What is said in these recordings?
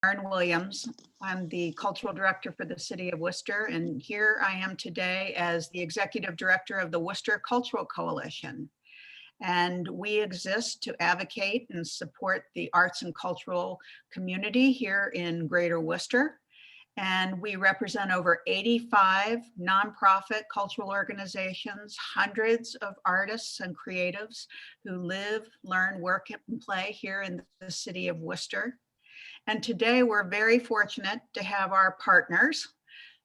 Erin Williams. I'm the Cultural Director for the City of Worcester, and here I am today as the Executive Director of the Worcester Cultural Coalition. And we exist to advocate and support the arts and cultural community here in Greater Worcester. And we represent over 85 nonprofit cultural organizations, hundreds of artists and creatives who live, learn, work, and play here in the City of Worcester. And today we're very fortunate to have our partners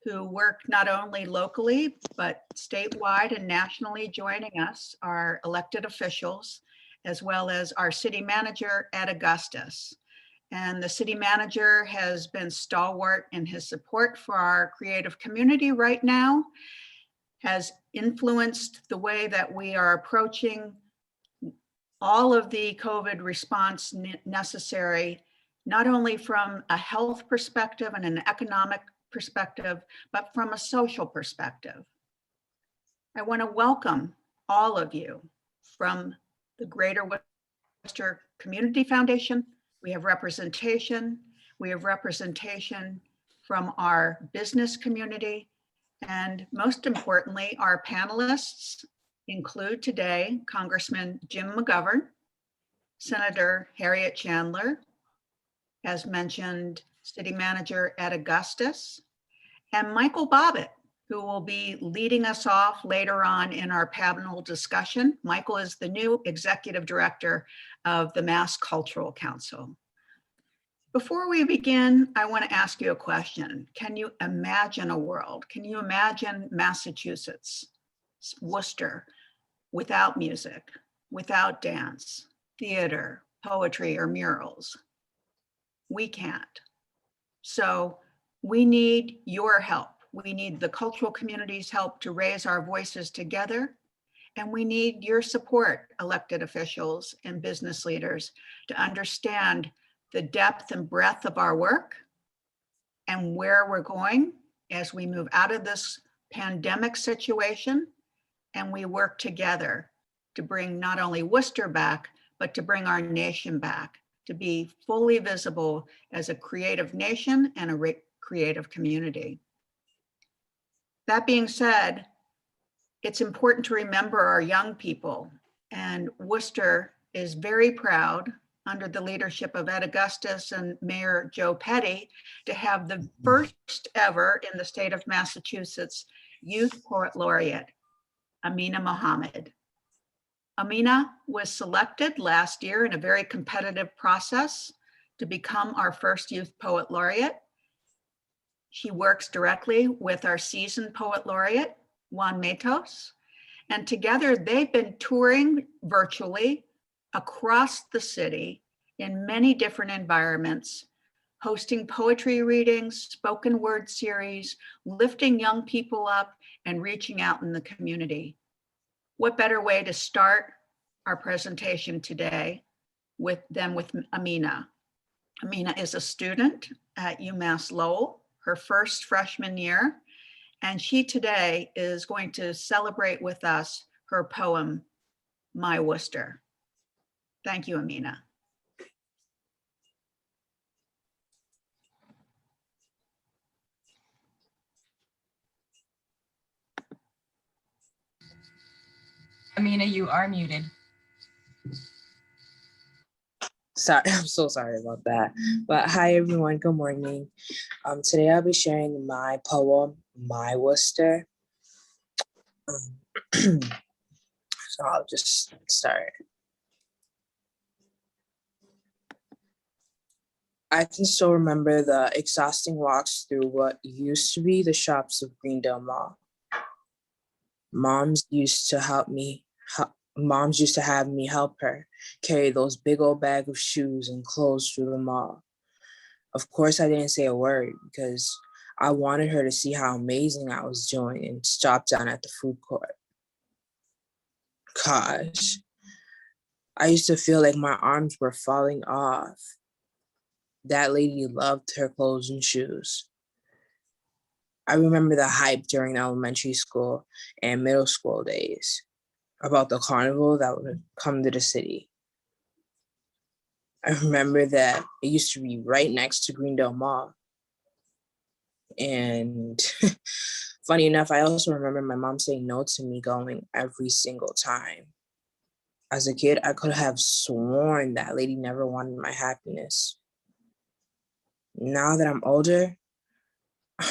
who work not only locally, but statewide and nationally joining us, our elected officials, as well as our city manager at Augustus. And the city manager has been stalwart in his support for our creative community right now, has influenced the way that we are approaching all of the COVID response necessary, not only from a health perspective and an economic perspective, but from a social perspective. I want to welcome all of you from the Greater Worcester Community Foundation. We have representation. We have representation from our business community. And most importantly, our panelists include today Congressman Jim McGovern, Senator Harriet Chandler, as mentioned, City Manager at Augustus, and Michael Bobbitt, who will be leading us off later on in our panel discussion. Michael is the new Executive Director of the Mass Cutlural Council. Before we begin, I want to ask you a question. Can you imagine a world? Can you imagine Massachusetts, Worcester, without music, without dance, theater, poetry, or murals? We can't. So we need your help. We need the cultural community's help to raise our voices together. And we need your support, elected officials and business leaders, to understand the depth and breadth of our work and where we're going as we move out of this pandemic situation and we work together to bring not only Worcester back, but to bring our nation back, to be fully visible as a creative nation and a creative community. That being said, it's important to remember our young people, and Worcester is very proud, under the leadership of Ed Augustus and Mayor Joe Petty, to have the first ever in the state of Massachusetts Youth Poet Laureate, Amina Mohammed. Amina was selected last year in a very competitive process to become our first Youth Poet Laureate. She works directly with our seasoned Poet Laureate, Juan Matos, and together they've been touring virtually across the city in many different environments, hosting poetry readings, spoken word series, lifting young people up, and reaching out in the community. What better way to start our presentation today than with Amina? Amina is a student at UMass Lowell, her first freshman year, and she today is going to celebrate with us her poem, My Worcester. Thank you, Amina. Amina, you are muted. Sorry, I'm so sorry about that. But hi, everyone. Good morning. Today I'll be sharing my poem, My Worcester. So I'll just start. I can still remember the exhausting walks through what used to be the shops of Greendale Mall. Moms used to have me help her carry those big old bag of shoes and clothes through the mall. Of course, I didn't say a word because I wanted her to see how amazing I was doing and stop down at the food court. Gosh, I used to feel like my arms were falling off. That lady loved her clothes and shoes. I remember the hype during elementary school and middle school days about the carnival that would come to the city. I remember that it used to be right next to Greendale Mall. And funny enough, I also remember my mom saying no to me going every single time. As a kid, I could have sworn that lady never wanted my happiness. Now that I'm older,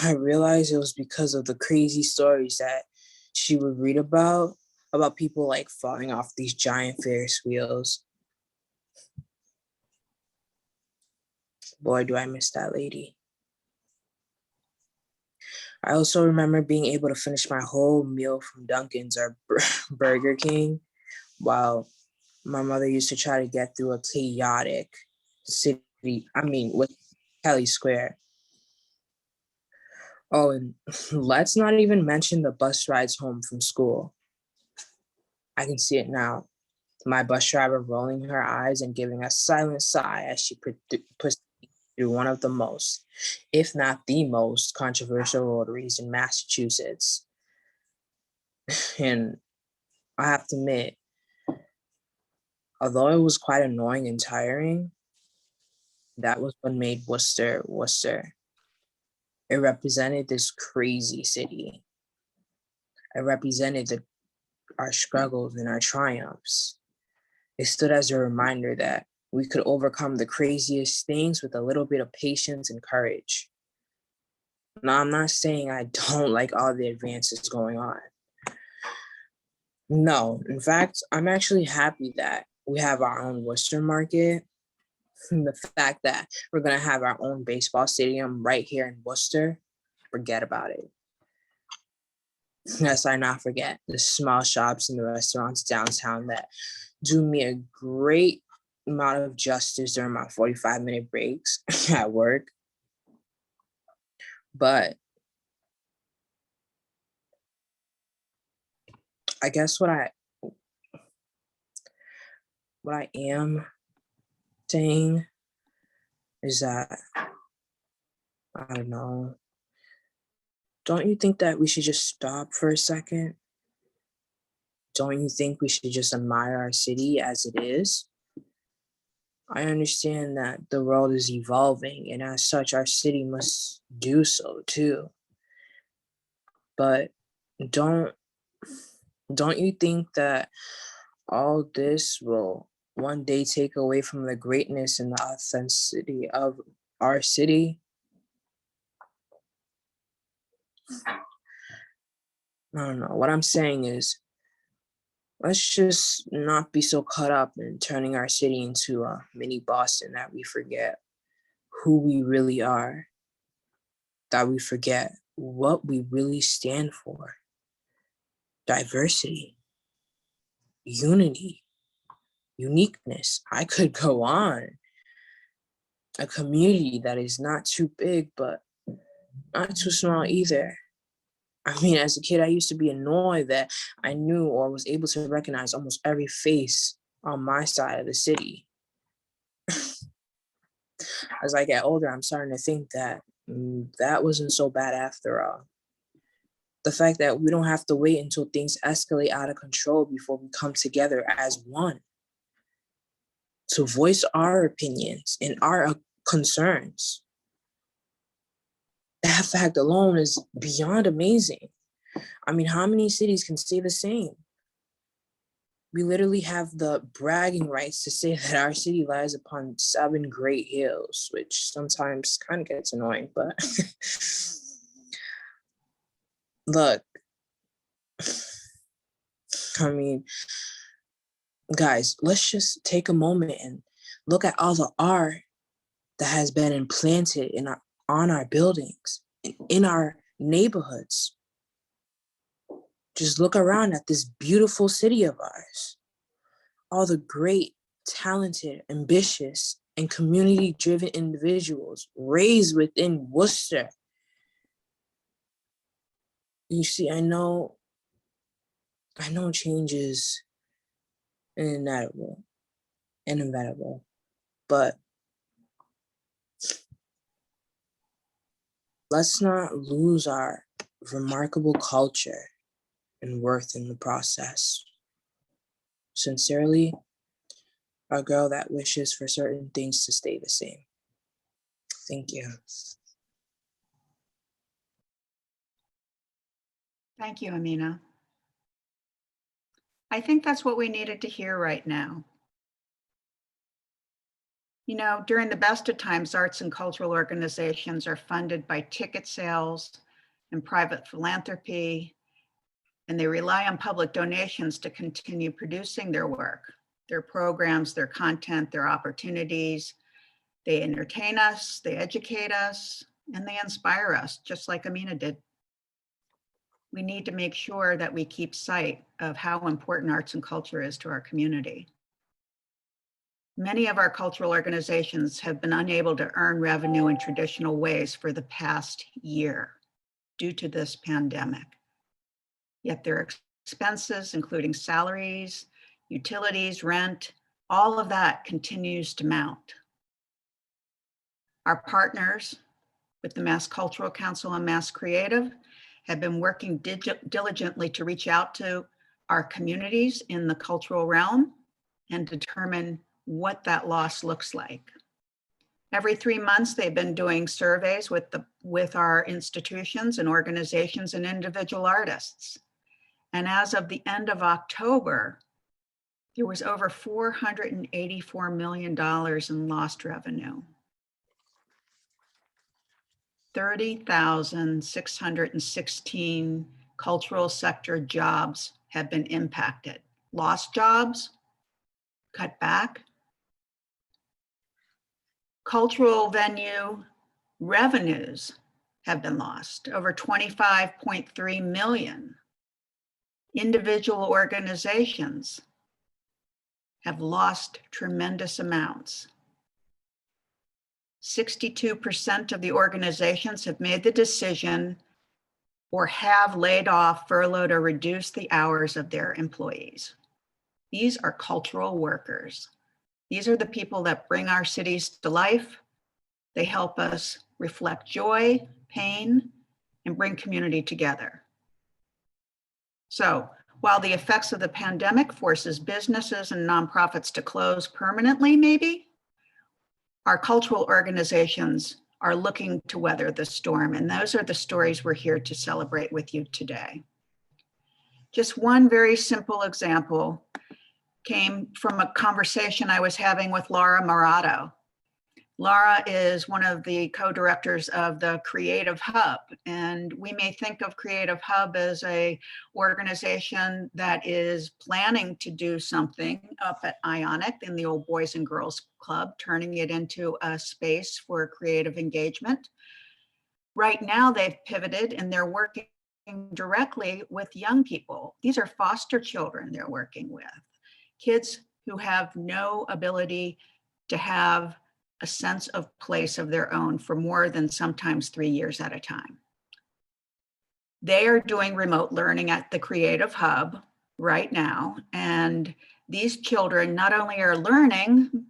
I realize it was because of the crazy stories that she would read about people like falling off these giant Ferris wheels. Boy, do I miss that lady. I also remember being able to finish my whole meal from Dunkin's or Burger King, while my mother used to try to get through a chaotic city, with Kelly Square. Oh, and let's not even mention the bus rides home from school. I can see it now. My bus driver rolling her eyes and giving a silent sigh as she proceeded through one of the most, if not the most, controversial rotaries in Massachusetts. And I have to admit, although it was quite annoying and tiring, that was what made Worcester, Worcester. It represented this crazy city. It represented our struggles and our triumphs. It stood as a reminder that we could overcome the craziest things with a little bit of patience and courage. Now, I'm not saying I don't like all the advances going on. No, in fact, I'm actually happy that we have our own Worcester market. The fact that we're going to have our own baseball stadium right here in Worcester, forget about it. Let's not forget the small shops and the restaurants downtown that do me a great amount of justice during my 45-minute breaks at work. But I guess what I am saying is that, I don't know, don't you think that we should just stop for a second? Don't you think we should just admire our city as it is? I understand that the world is evolving, and as such, our city must do so too. But don't you think that all this will one day take away from the greatness and the authenticity of our city? I don't know. What I'm saying is, let's just not be so caught up in turning our city into a mini Boston that we forget who we really are, that we forget what we really stand for. Diversity, unity, uniqueness. I could go on. A community that is not too big, but not too small either. I mean, as a kid, I used to be annoyed that I knew or was able to recognize almost every face on my side of the city. As I get older, I'm starting to think that that wasn't so bad after all. The fact that we don't have to wait until things escalate out of control before we come together as one to voice our opinions and our concerns. That fact alone is beyond amazing. I mean, how many cities can say the same? We literally have the bragging rights to say that our city lies upon 7 great hills, which sometimes kind of gets annoying, but look, I mean, guys, let's just take a moment and look at all the art that has been implanted on our buildings, in our neighborhoods. Just look around at this beautiful city of ours. All the great, talented, ambitious, and community-driven individuals raised within Worcester. You see, I know change is inevitable, but let's not lose our remarkable culture and worth in the process. Sincerely, a girl that wishes for certain things to stay the same. Thank you. Thank you, Amina. I think that's what we needed to hear right now. You know, during the best of times, arts and cultural organizations are funded by ticket sales and private philanthropy, and they rely on public donations to continue producing their work, their programs, their content, their opportunities. They entertain us, they educate us, and they inspire us, just like Amina did. We need to make sure that we keep sight of how important arts and culture is to our community. Many of our cultural organizations have been unable to earn revenue in traditional ways for the past year due to this pandemic. Yet their expenses, including salaries, utilities, rent, all of that continues to mount. Our partners with the Mass Cutlural Council and Mass Creative have been working diligently to reach out to our communities in the cultural realm and determine what that loss looks like. Every 3 months, they've been doing surveys with our institutions and organizations and individual artists. And as of the end of October, there was over $484 million in lost revenue. 30,616 cultural sector jobs have been impacted. Lost jobs, cut back. Cultural venue revenues have been lost, over 25.3 million. Individual organizations have lost tremendous amounts. 62% of the organizations have made the decision or have laid off, furloughed, or reduced the hours of their employees. These are cultural workers. These are the people that bring our cities to life. They help us reflect joy, pain, and bring community together. So while the effects of the pandemic forces businesses and nonprofits to close permanently, maybe, our cultural organizations are looking to weather the storm, and those are the stories we're here to celebrate with you today. Just one very simple example came from a conversation I was having with Laura Morato. Laura is one of the co-directors of the Creative Hub, and we may think of Creative Hub as an organization that is planning to do something up at Ionic in the old Boys and Girls Club, turning it into a space for creative engagement. Right now, they've pivoted and they're working directly with young people. These are foster children they're working with, kids who have no ability to have a sense of place of their own for more than sometimes 3 years at a time. They are doing remote learning at the Creative Hub right now. And these children not only are learning,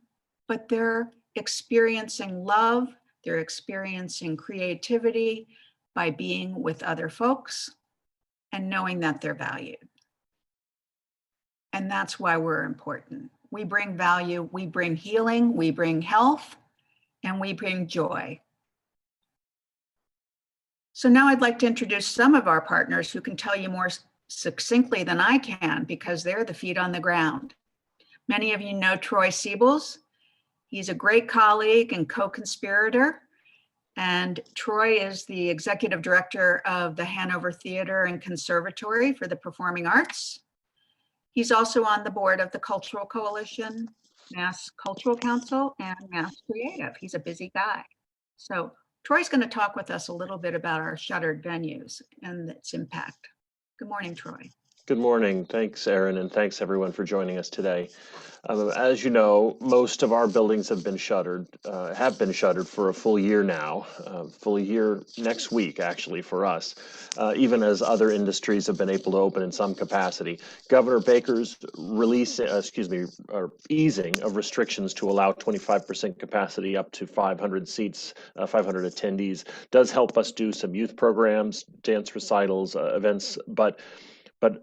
but they're experiencing love, they're experiencing creativity by being with other folks and knowing that they're valued. And that's why we're important. We bring value, we bring healing, we bring health, and we bring joy. So now I'd like to introduce some of our partners who can tell you more succinctly than I can because they're the feet on the ground. Many of you know Troy Siebels. He's a great colleague and co-conspirator. And Troy is the executive director of the Hanover Theater and Conservatory for the Performing Arts. He's also on the board of the Cultural Coalition, Mass Cutlural Council, and Mass Creative. He's a busy guy. So Troy's going to talk with us a little bit about our shuttered venues and its impact. Good morning, Troy. Good morning. Thanks, Erin, and thanks everyone for joining us today. As you know, most of our buildings have been shuttered for a full year now, full year next week, actually, for us, even as other industries have been able to open in some capacity. Governor Baker's easing of restrictions to allow 25% capacity up to 500 seats, 500 attendees, does help us do some youth programs, dance recitals, events, but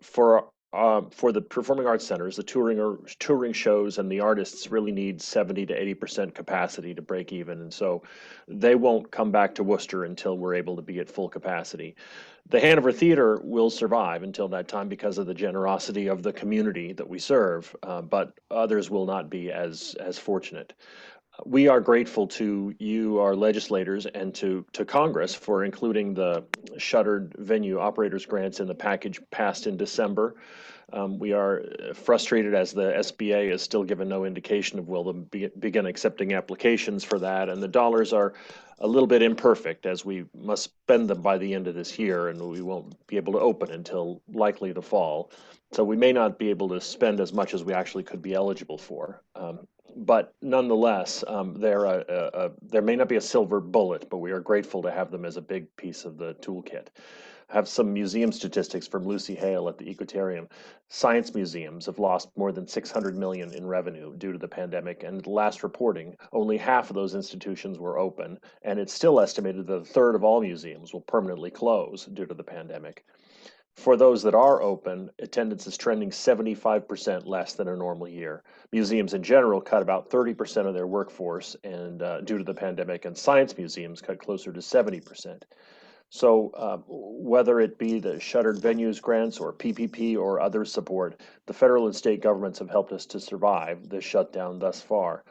for for the performing arts centers, the touring shows and the artists really need 70 to 80% capacity to break even. And so they won't come back to Worcester until we're able to be at full capacity. The Hanover Theater will survive until that time because of the generosity of the community that we serve, but others will not be as fortunate. We are grateful to you, our legislators, and to Congress for including the shuttered venue operators grants in the package passed in December. We are frustrated as the SBA has still given no indication of will them begin accepting applications for that, and the dollars are a little bit imperfect as we must spend them by the end of this year, and we won't be able to open until likely the fall. So we may not be able to spend as much as we actually could be eligible for. But nonetheless, there may not be a silver bullet, but we are grateful to have them as a big piece of the toolkit. I have some museum statistics from Lucy Hale at the EcoTarium. Science museums have lost more than 600 million in revenue due to the pandemic, and last reporting, only half of those institutions were open, and it's still estimated that a third of all museums will permanently close due to the pandemic. For those that are open, attendance is trending 75% less than a normal year. Museums in general cut about 30% of their workforce and due to the pandemic, and science museums cut closer to 70%. So whether it be the Shuttered Venues grants or PPP or other support, the federal and state governments have helped us to survive this shutdown thus far.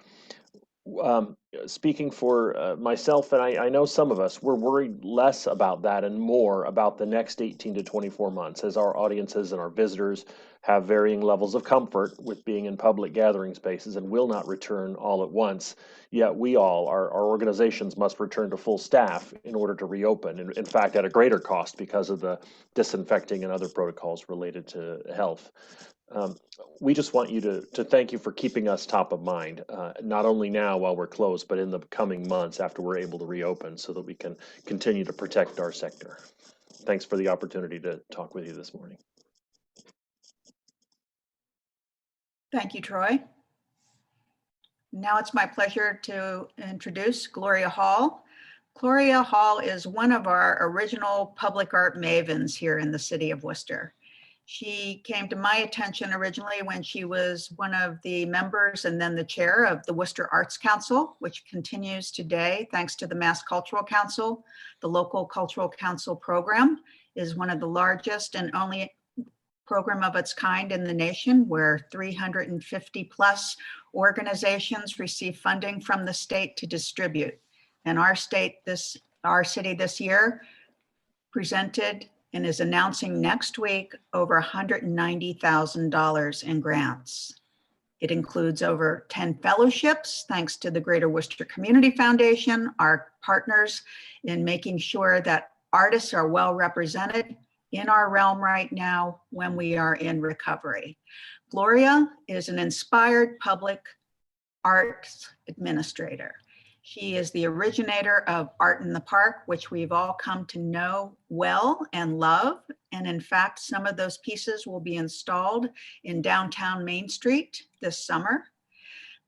Speaking for myself, and I know some of us, we're worried less about that and more about the next 18 to 24 months as our audiences and our visitors have varying levels of comfort with being in public gathering spaces and will not return all at once. Yet we all, our organizations must return to full staff in order to reopen, and in fact at a greater cost because of the disinfecting and other protocols related to health. We just want you to thank you for keeping us top of mind, not only now while we're closed, but in the coming months after we're able to reopen so that we can continue to protect our sector. Thanks for the opportunity to talk with you this morning. Thank you, Troy. Now it's my pleasure to introduce Gloria Hall. Gloria Hall is one of our original public art mavens here in the city of Worcester. She came to my attention originally when she was one of the members and then the chair of the Worcester Arts Council, which continues today thanks to the Mass Cutlural Council. The local cultural council program is one of the largest and only program of its kind in the nation, where 350 plus organizations receive funding from the state to distribute. And our city this year presented and is announcing next week over $190,000 in grants. It includes over 10 fellowships, thanks to the Greater Worcester Community Foundation, our partners in making sure that artists are well represented in our realm right now when we are in recovery. Gloria is an inspired public arts administrator. She is the originator of Art in the Park, which we've all come to know well and love. And in fact, some of those pieces will be installed in downtown Main Street this summer.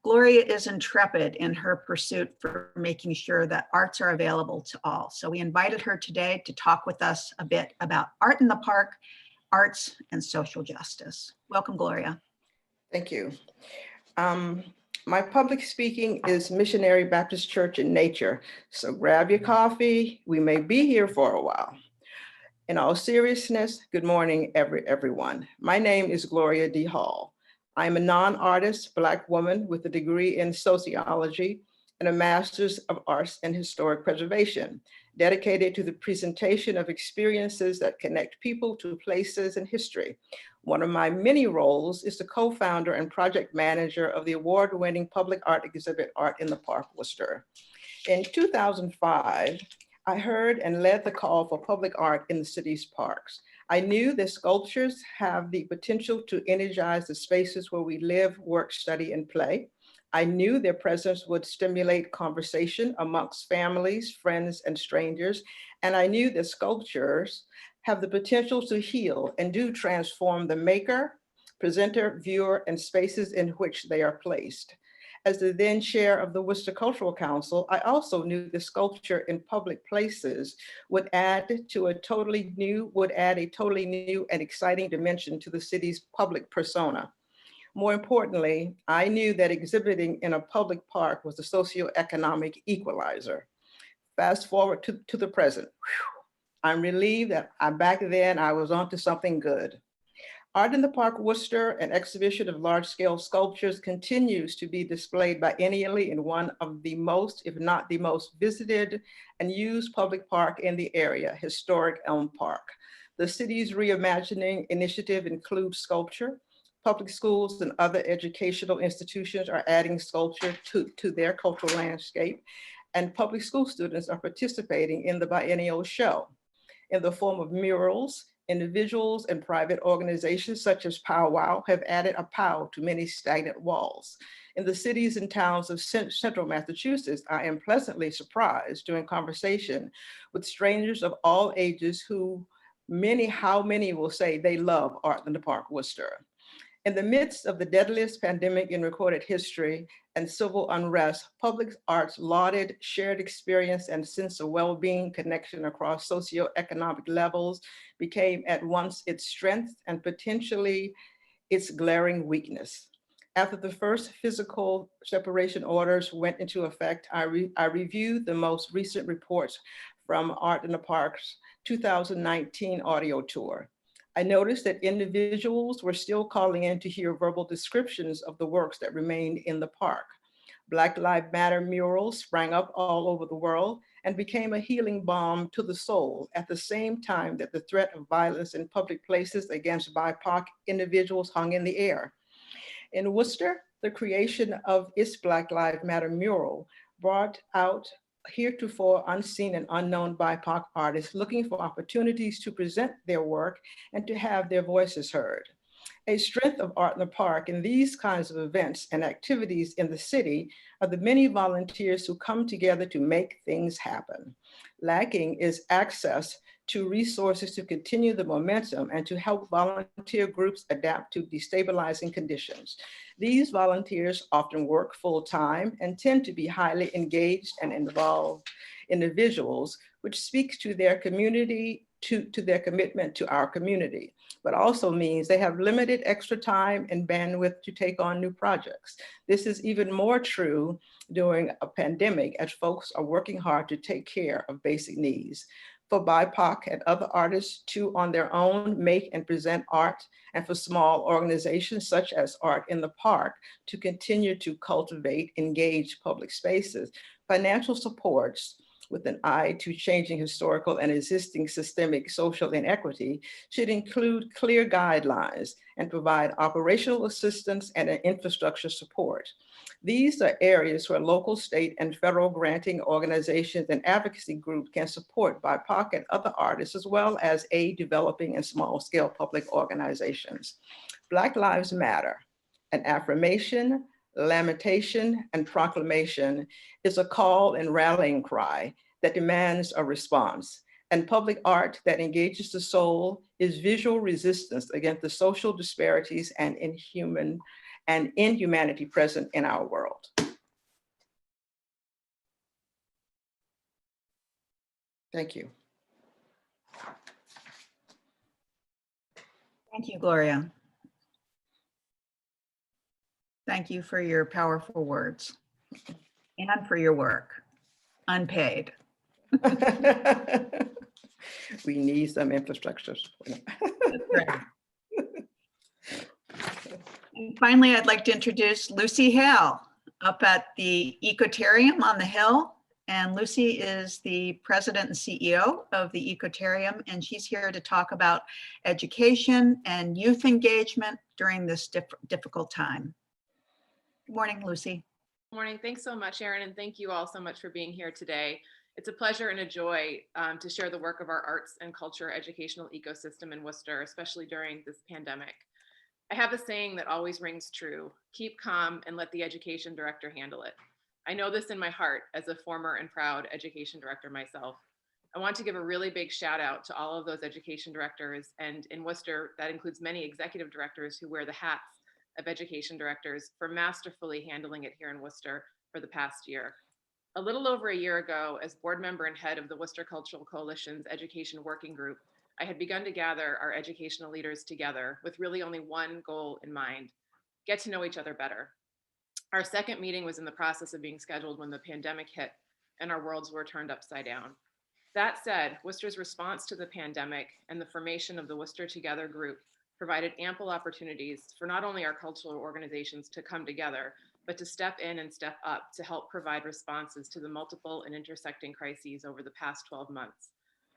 Gloria is intrepid in her pursuit for making sure that arts are available to all. So we invited her today to talk with us a bit about Art in the Park, arts, and social justice. Welcome, Gloria. Thank you. My public speaking is Missionary Baptist Church in Nature. So grab your coffee. We may be here for a while. In all seriousness, good morning, everyone. My name is Gloria D. Hall. I'm a non-artist Black woman with a degree in sociology and a master's of arts and historic preservation, dedicated to the presentation of experiences that connect people to places and history. One of my many roles is the co-founder and project manager of the award-winning public art exhibit, Art in the Park, Worcester. In 2005, I heard and led the call for public art in the city's parks. I knew that sculptures have the potential to energize the spaces where we live, work, study, and play. I knew their presence would stimulate conversation amongst families, friends, and strangers. And I knew that sculptures have the potential to heal and do transform the maker, presenter, viewer, and spaces in which they are placed. As the then chair of the Worcester Cultural Council, I also knew the sculpture in public places would add a totally new and exciting dimension to the city's public persona. More importantly, I knew that exhibiting in a public park was a socioeconomic equalizer. Fast forward to the present. Whew. I'm relieved that back then I was onto something good. Art in the Park Worcester, an exhibition of large-scale sculptures, continues to be displayed biennially in one of the most, if not the most, visited and used public park in the area, historic Elm Park. The city's reimagining initiative includes sculpture. Public schools and other educational institutions are adding sculpture to their cultural landscape, and public school students are participating in the biennial show in the form of murals. Individuals and private organizations such as Powwow have added a pow to many stagnant walls. In the cities and towns of central Massachusetts, I am pleasantly surprised during conversation with strangers of all ages how many will say they love Art in the Park Worcester. In the midst of the deadliest pandemic in recorded history and civil unrest, public arts lauded shared experience and sense of well-being connection across socioeconomic levels became at once its strength and potentially its glaring weakness. After the first physical separation orders went into effect, I reviewed the most recent reports from Art in the Park's 2019 audio tour. I noticed that individuals were still calling in to hear verbal descriptions of the works that remained in the park. Black Lives Matter murals sprang up all over the world and became a healing balm to the soul at the same time that the threat of violence in public places against BIPOC individuals hung in the air. In Worcester, the creation of its Black Lives Matter mural brought out heretofore unseen and unknown BIPOC artists looking for opportunities to present their work and to have their voices heard. A strength of Art in the Park in these kinds of events and activities in the city are the many volunteers who come together to make things happen. Lacking is access to resources to continue the momentum and to help volunteer groups adapt to destabilizing conditions. These volunteers often work full-time and tend to be highly engaged and involved individuals, which speaks to their community, to their commitment to our community, but also means they have limited extra time and bandwidth to take on new projects. This is even more true during a pandemic as folks are working hard to take care of basic needs. For BIPOC and other artists to on their own make and present art, and for small organizations such as Art in the Park to continue to cultivate engaged public spaces, financial supports with an eye to changing historical and existing systemic social inequity should include clear guidelines and provide operational assistance and an infrastructure support. These are areas where local, state, and federal granting organizations and advocacy groups can support BIPOC and other artists, as well as aid developing and small-scale public organizations. Black Lives Matter, an affirmation, lamentation, and proclamation is a call and rallying cry that demands a response. And public art that engages the soul is visual resistance against the social disparities and inhumanity present in our world. Thank you. Thank you, Gloria. Thank you for your powerful words and for your work, unpaid. We need some infrastructure. That's right. And finally, I'd like to introduce Lucy Hale up at the EcoTarium on the Hill. And Lucy is the president and CEO of the EcoTarium, and she's here to talk about education and youth engagement during this difficult time. Good morning, Lucy. Good morning. Thanks so much, Erin, and thank you all so much for being here today. It's a pleasure and a joy to share the work of our arts and culture educational ecosystem in Worcester, especially during this pandemic. I have a saying that always rings true: keep calm and let the education director handle it. I know this in my heart as a former and proud education director myself. I want to give a really big shout out to all of those education directors, and in Worcester, that includes many executive directors who wear the hats of education directors for masterfully handling it here in Worcester for the past year. A little over a year ago, as board member and head of the Worcester Cultural Coalition's Education Working Group, I had begun to gather our educational leaders together with really only one goal in mind: get to know each other better. Our second meeting was in the process of being scheduled when the pandemic hit and our worlds were turned upside down. That said, Worcester's response to the pandemic and the formation of the Worcester Together group provided ample opportunities for not only our cultural organizations to come together, but to step in and step up to help provide responses to the multiple and intersecting crises over the past 12 months.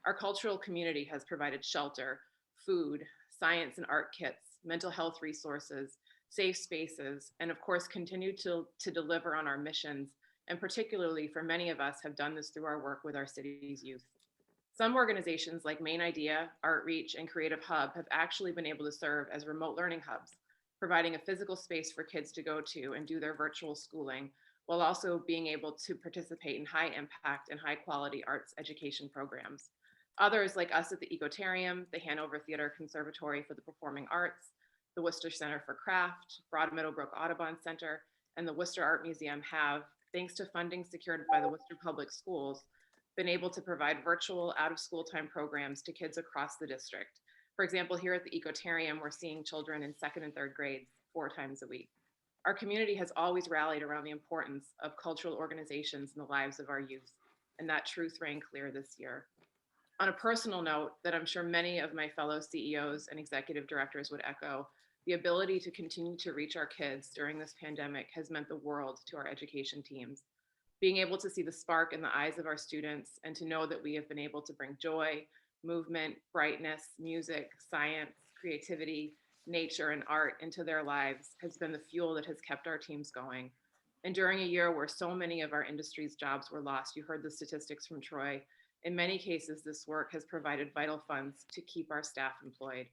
Our cultural community has provided shelter, food, science and art kits, mental health resources, safe spaces, and of course, continue to deliver on our missions, and particularly for many of us have done this through our work with our city's youth. Some organizations like Main Idea, Art Reach, and Creative Hub have actually been able to serve as remote learning hubs, providing a physical space for kids to go to and do their virtual schooling, while also being able to participate in high impact and high quality arts education programs. Others like us at the EcoTarium, the Hanover Theater Conservatory for the Performing Arts, the Worcester Center for Craft, Broad Meadowbrook Audubon Center, and the Worcester Art Museum have, thanks to funding secured by the Worcester Public Schools, been able to provide virtual out-of-school time programs to kids across the district. For example, here at the EcoTarium, we're seeing children in 2nd and 3rd grades 4 times a week. Our community has always rallied around the importance of cultural organizations in the lives of our youth, and that truth rang clear this year. On a personal note that I'm sure many of my fellow CEOs and executive directors would echo, the ability to continue to reach our kids during this pandemic has meant the world to our education teams. Being able to see the spark in the eyes of our students and to know that we have been able to bring joy, movement, brightness, music, science, creativity, nature, and art into their lives has been the fuel that has kept our teams going. And during a year where so many of our industry's jobs were lost, you heard the statistics from Troy, in many cases, this work has provided vital funds to keep our staff employed.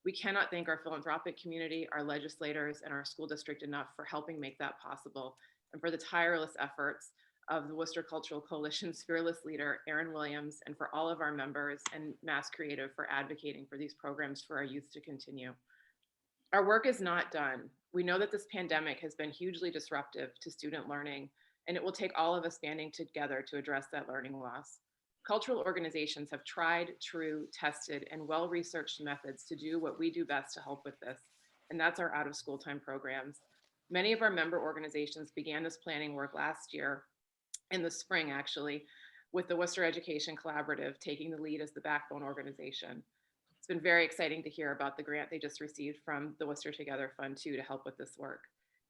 We cannot thank our philanthropic community, our legislators, and our school district enough for helping make that possible, and for the tireless efforts of the Worcester Cultural Coalition's fearless leader, Erin Williams, and for all of our members and Mass Creative for advocating for these programs for our youth to continue. Our work is not done. We know that this pandemic has been hugely disruptive to student learning, and it will take all of us banding together to address that learning loss. Cultural organizations have tried, true, tested, and well-researched methods to do what we do best to help with this, and that's our out-of-school time programs. Many of our member organizations began this planning work last year, in the spring actually, with the Worcester Education Collaborative taking the lead as the backbone organization. It's been very exciting to hear about the grant they just received from the Worcester Together Fund too to help with this work.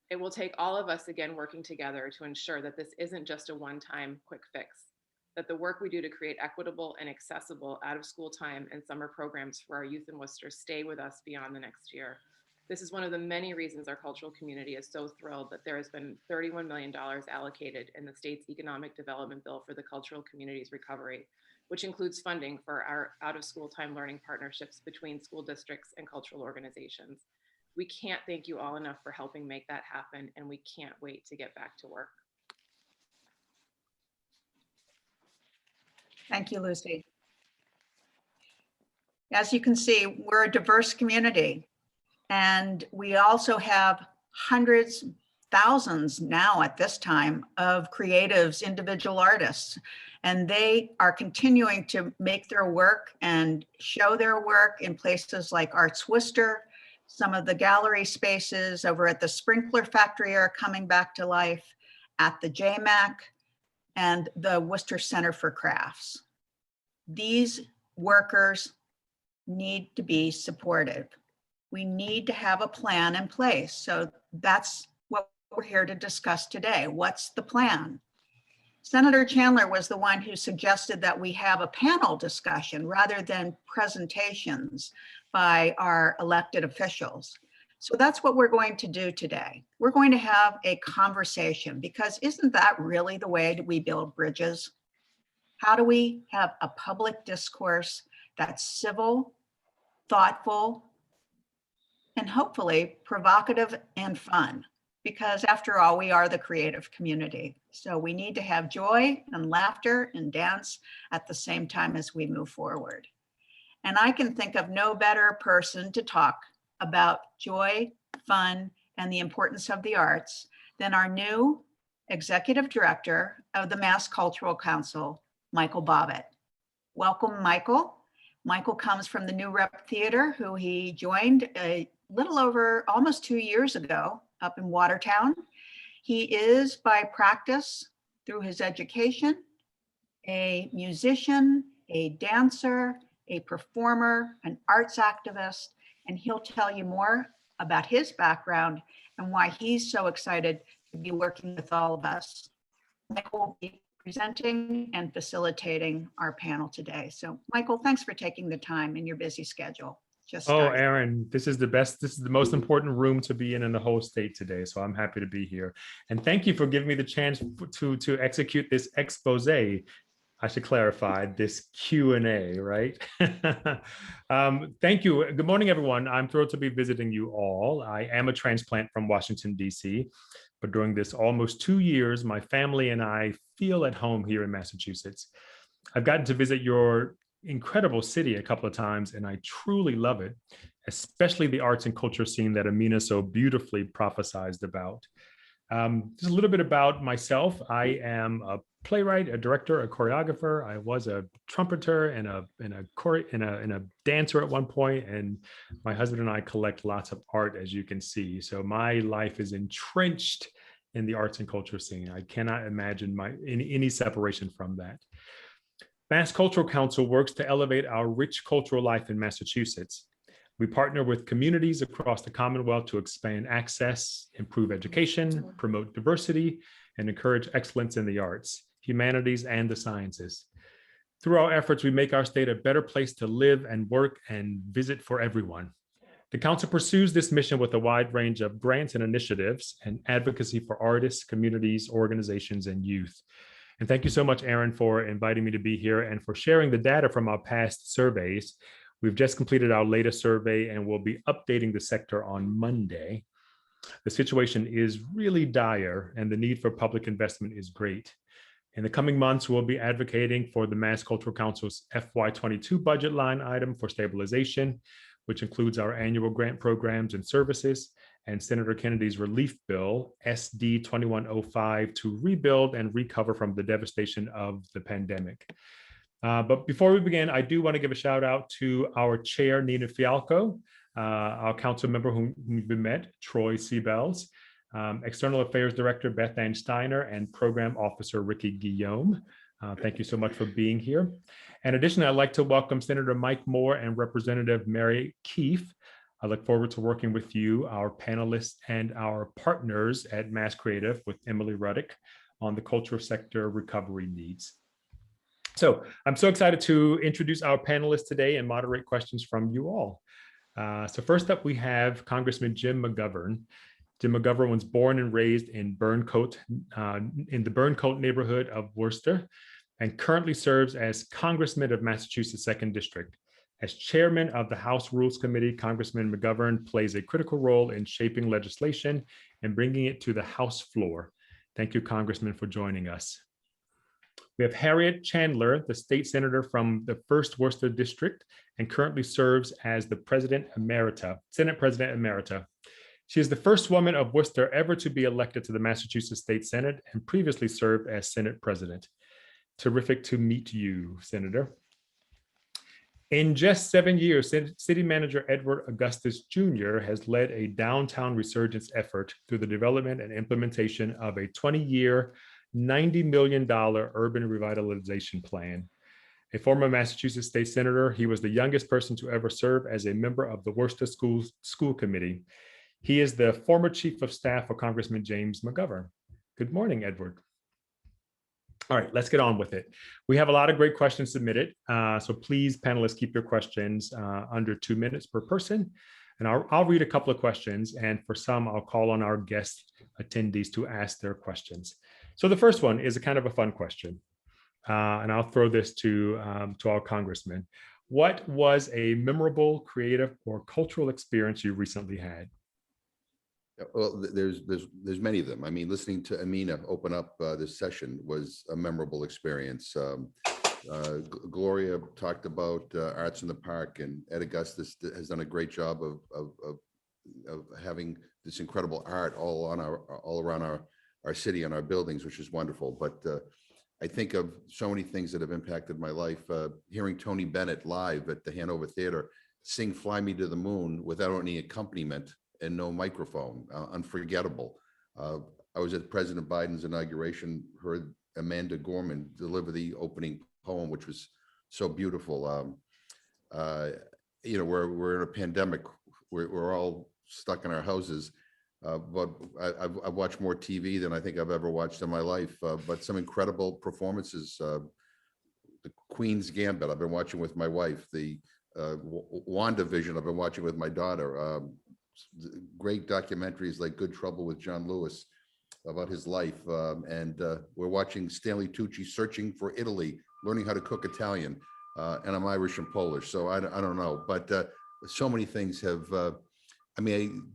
It will take all of us again working together to ensure that this isn't just a one-time quick fix, that the work we do to create equitable and accessible out-of-school time and summer programs for our youth in Worcester stay with us beyond the next year. This is one of the many reasons our cultural community is so thrilled that there has been $31 million allocated in the state's economic development bill for the cultural community's recovery, which includes funding for our out-of-school time learning partnerships between school districts and cultural organizations. We can't thank you all enough for helping make that happen, and we can't wait to get back to work. Thank you, Lucy. As you can see, we're a diverse community, and we also have hundreds, thousands now at this time of creatives, individual artists, and they are continuing to make their work and show their work in places like Arts Worcester. Some of the gallery spaces over at the Sprinkler Factory are coming back to life, at the JMAC and the Worcester Center for Crafts. These workers need to be supported. We need to have a plan in place. So that's what we're here to discuss today. What's the plan? Senator Chandler was the one who suggested that we have a panel discussion rather than presentations by our elected officials. So that's what we're going to do today. We're going to have a conversation, because isn't that really the way that we build bridges? How do we have a public discourse that's civil, thoughtful, and hopefully provocative and fun? Because after all, we are the creative community. So we need to have joy and laughter and dance at the same time as we move forward. And I can think of no better person to talk about joy, fun, and the importance of the arts than our new Executive Director of the Mass Cultural Council, Michael Bobbitt. Welcome, Michael. Michael comes from the New Rep Theater, who he joined a little over almost 2 years ago up in Watertown. He is by practice, through his education, a musician, a dancer, a performer, an arts activist, and he'll tell you more about his background and why he's so excited to be working with all of us. Michael will be presenting and facilitating our panel today. So Michael, thanks for taking the time in your busy schedule. Erin, this is the best. This is the most important room to be in the whole state today. So I'm happy to be here. And thank you for giving me the chance to execute this expose. I should clarify this Q&A, right? Thank you. Good morning, everyone. I'm thrilled to be visiting you all. I am a transplant from Washington, D.C., but during this almost 2 years, my family and I feel at home here in Massachusetts. I've gotten to visit your incredible city a couple of times, and I truly love it, especially the arts and culture scene that Amina so beautifully prophesized about. Just a little bit about myself. I am a playwright, a director, a choreographer. I was a trumpeter and a dancer at one point, and my husband and I collect lots of art, as you can see. So my life is entrenched in the arts and culture scene. I cannot imagine any separation from that. Mass Cultural Council works to elevate our rich cultural life in Massachusetts. We partner with communities across the Commonwealth to expand access, improve education, promote diversity, and encourage excellence in the arts, humanities, and the sciences. Through our efforts, we make our state a better place to live and work and visit for everyone. The Council pursues this mission with a wide range of grants and initiatives and advocacy for artists, communities, organizations, and youth. And thank you so much, Erin, for inviting me to be here and for sharing the data from our past surveys. We've just completed our latest survey and we'll be updating the sector on Monday. The situation is really dire and the need for public investment is great. In the coming months, we'll be advocating for the Mass Cultural Council's FY22 budget line item for stabilization, which includes our annual grant programs and services, and Senator Kennedy's relief bill, SD 2105, to rebuild and recover from the devastation of the pandemic. But before we begin, I do want to give a shout out to our chair, Nina Fialco, our council member whom we've met, Troy Siebels, External Affairs Director, Beth Ann Steiner, and Program Officer, Ricky Guillaume. Thank you so much for being here. And additionally, I'd like to welcome Senator Mike Moore and Representative Mary Keefe. I look forward to working with you, our panelists, and our partners at Mass Creative with Emily Ruddick on the cultural sector recovery needs. So I'm so excited to introduce our panelists today and moderate questions from you all. So first up, we have Congressman Jim McGovern. Jim McGovern was born and raised in Burncoat, in the Burncoat neighborhood of Worcester, and currently serves as Congressman of Massachusetts 2nd District. As chairman of the House Rules Committee, Congressman McGovern plays a critical role in shaping legislation and bringing it to the House floor. Thank you, Congressman, for joining us. We have Harriet Chandler, the state senator from the 1st Worcester District, and currently serves as the Senate President Emerita. She is the first woman of Worcester ever to be elected to the Massachusetts State Senate and previously served as Senate President. Terrific to meet you, Senator. In just 7 years, City Manager Edward Augustus Jr. has led a downtown resurgence effort through the development and implementation of a 20-year, $90 million urban revitalization plan. A former Massachusetts State Senator, he was the youngest person to ever serve as a member of the Worcester School Committee. He is the former Chief of Staff for Congressman James McGovern. Good morning, Edward. All right, let's get on with it. We have a lot of great questions submitted, so please, panelists, keep your questions under 2 minutes per person. And I'll read a couple of questions, and for some, I'll call on our guest attendees to ask their questions. So the first one is a kind of a fun question, and I'll throw this to our congressman. What was a memorable, creative, or cultural experience you recently had? Well, there's many of them. I mean, listening to Amina open up this session was a memorable experience. Gloria talked about Arts in the Park, and Ed Augustus has done a great job of having this incredible art all around our city and our buildings, which is wonderful. But I think of so many things that have impacted my life. Hearing Tony Bennett live at the Hanover Theater sing "Fly Me to the Moon" without any accompaniment and no microphone, unforgettable. I was at President Biden's inauguration, heard Amanda Gorman deliver the opening poem, which was so beautiful. You know, we're in a pandemic. We're all stuck in our houses, but I've watched more TV than I think I've ever watched in my life. But some incredible performances. The Queen's Gambit I've been watching with my wife. The WandaVision I've been watching with my daughter. Great documentaries like Good Trouble with John Lewis about his life. And we're watching Stanley Tucci Searching for Italy, learning how to cook Italian. And I'm Irish and Polish, so I don't know. But so many things have, I mean,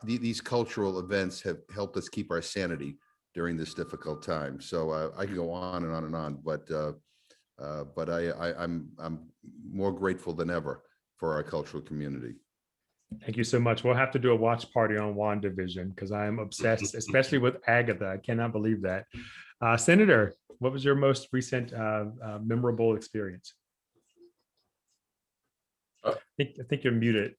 these cultural events have helped us keep our sanity during this difficult time. So I can go on and on and on, but I'm more grateful than ever for our cultural community. Thank you so much. We'll have to do a watch party on WandaVision because I am obsessed, especially with Agatha. I cannot believe that. Senator, what was your most recent memorable experience? I think you're muted.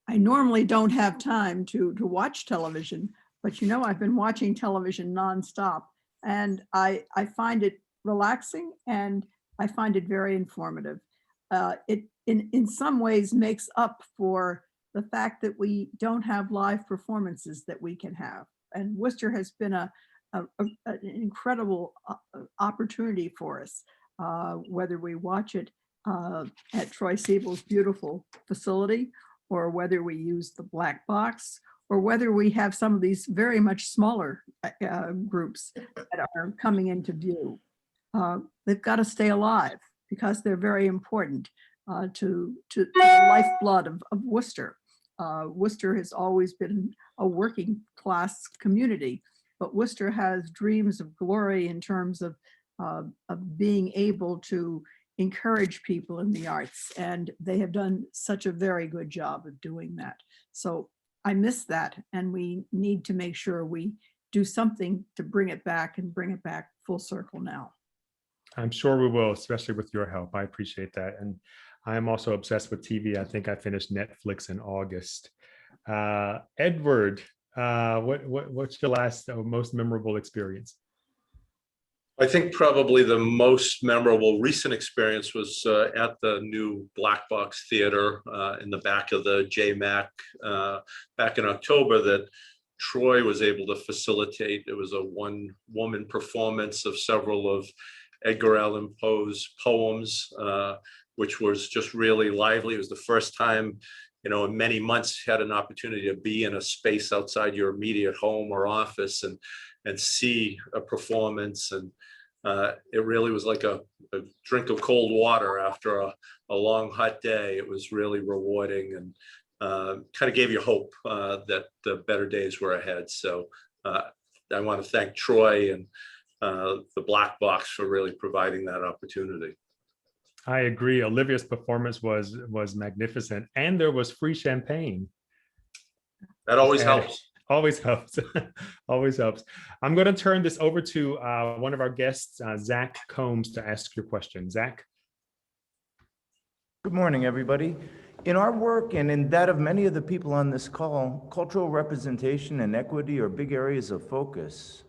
I normally don't have time to watch television, but you know, I've been watching television nonstop, and I find it relaxing and I find it very informative. It in some ways makes up for the fact that we don't have live performances that we can have. And Worcester has been an incredible opportunity for us, whether we watch it at Troy Siebels' beautiful facility, or whether we use the black box, or whether we have some of these very much smaller groups that are coming into view. They've got to stay alive because they're very important to the lifeblood of Worcester. Worcester has always been a working class community, but Worcester has dreams of glory in terms of being able to encourage people in the arts, and they have done such a very good job of doing that. So I miss that, and we need to make sure we do something to bring it back and bring it back full circle now. I'm sure we will, especially with your help. I appreciate that. And I am also obsessed with TV. I think I finished Netflix in August. Edward, what's your last or most memorable experience? I think probably the most memorable recent experience was at the new Black Box Theater in the back of the JMAC back in October that Troy was able to facilitate. It was a one-woman performance of several of Edgar Allan Poe's poems, which was just really lively. It was the first time, you know, in many months had an opportunity to be in a space outside your immediate home or office and see a performance. And it really was like a drink of cold water after a long, hot day. It was really rewarding and kind of gave you hope that the better days were ahead. So I want to thank Troy and the Black Box for really providing that opportunity. I agree. Olivia's performance was magnificent, and there was free champagne. That always helps. Always helps. Always helps. I'm going to turn this over to one of our guests, Zach Combs, to ask your question. Zach. Good morning, everybody. In our work and in that of many of the people on this call, cultural representation and equity are big areas of focus.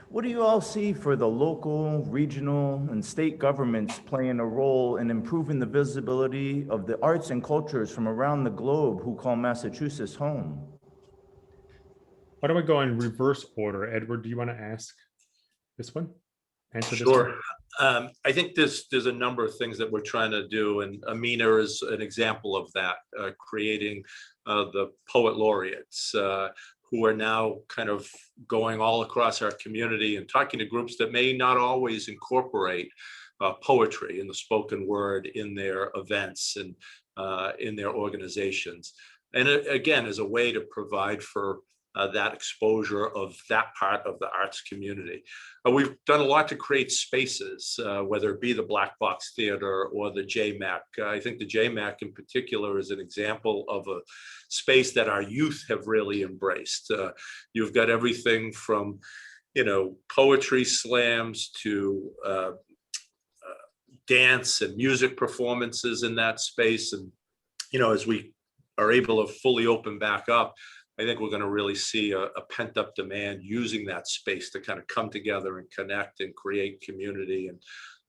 What do you all see for the local, regional, and state governments playing a role in improving the visibility of the arts and cultures from around the globe who call Massachusetts home? Why don't we go in reverse order? Edward, do you want to ask this one? Answer this Sure. one? I think there's a number of things that we're trying to do, and Amina is an example of that, creating the poet laureates who are now kind of going all across our community and talking to groups that may not always incorporate poetry and the spoken word in their events and in their organizations. And again, as a way to provide for that exposure of that part of the arts community. We've done a lot to create spaces, whether it be the Black Box Theater or the JMAC. I think the JMAC in particular is an example of a space that our youth have really embraced. You've got everything from, you know, poetry slams to dance and music performances in that space. And, you know, as we are able to fully open back up, I think we're going to really see a pent-up demand using that space to kind of come together and connect and create community. And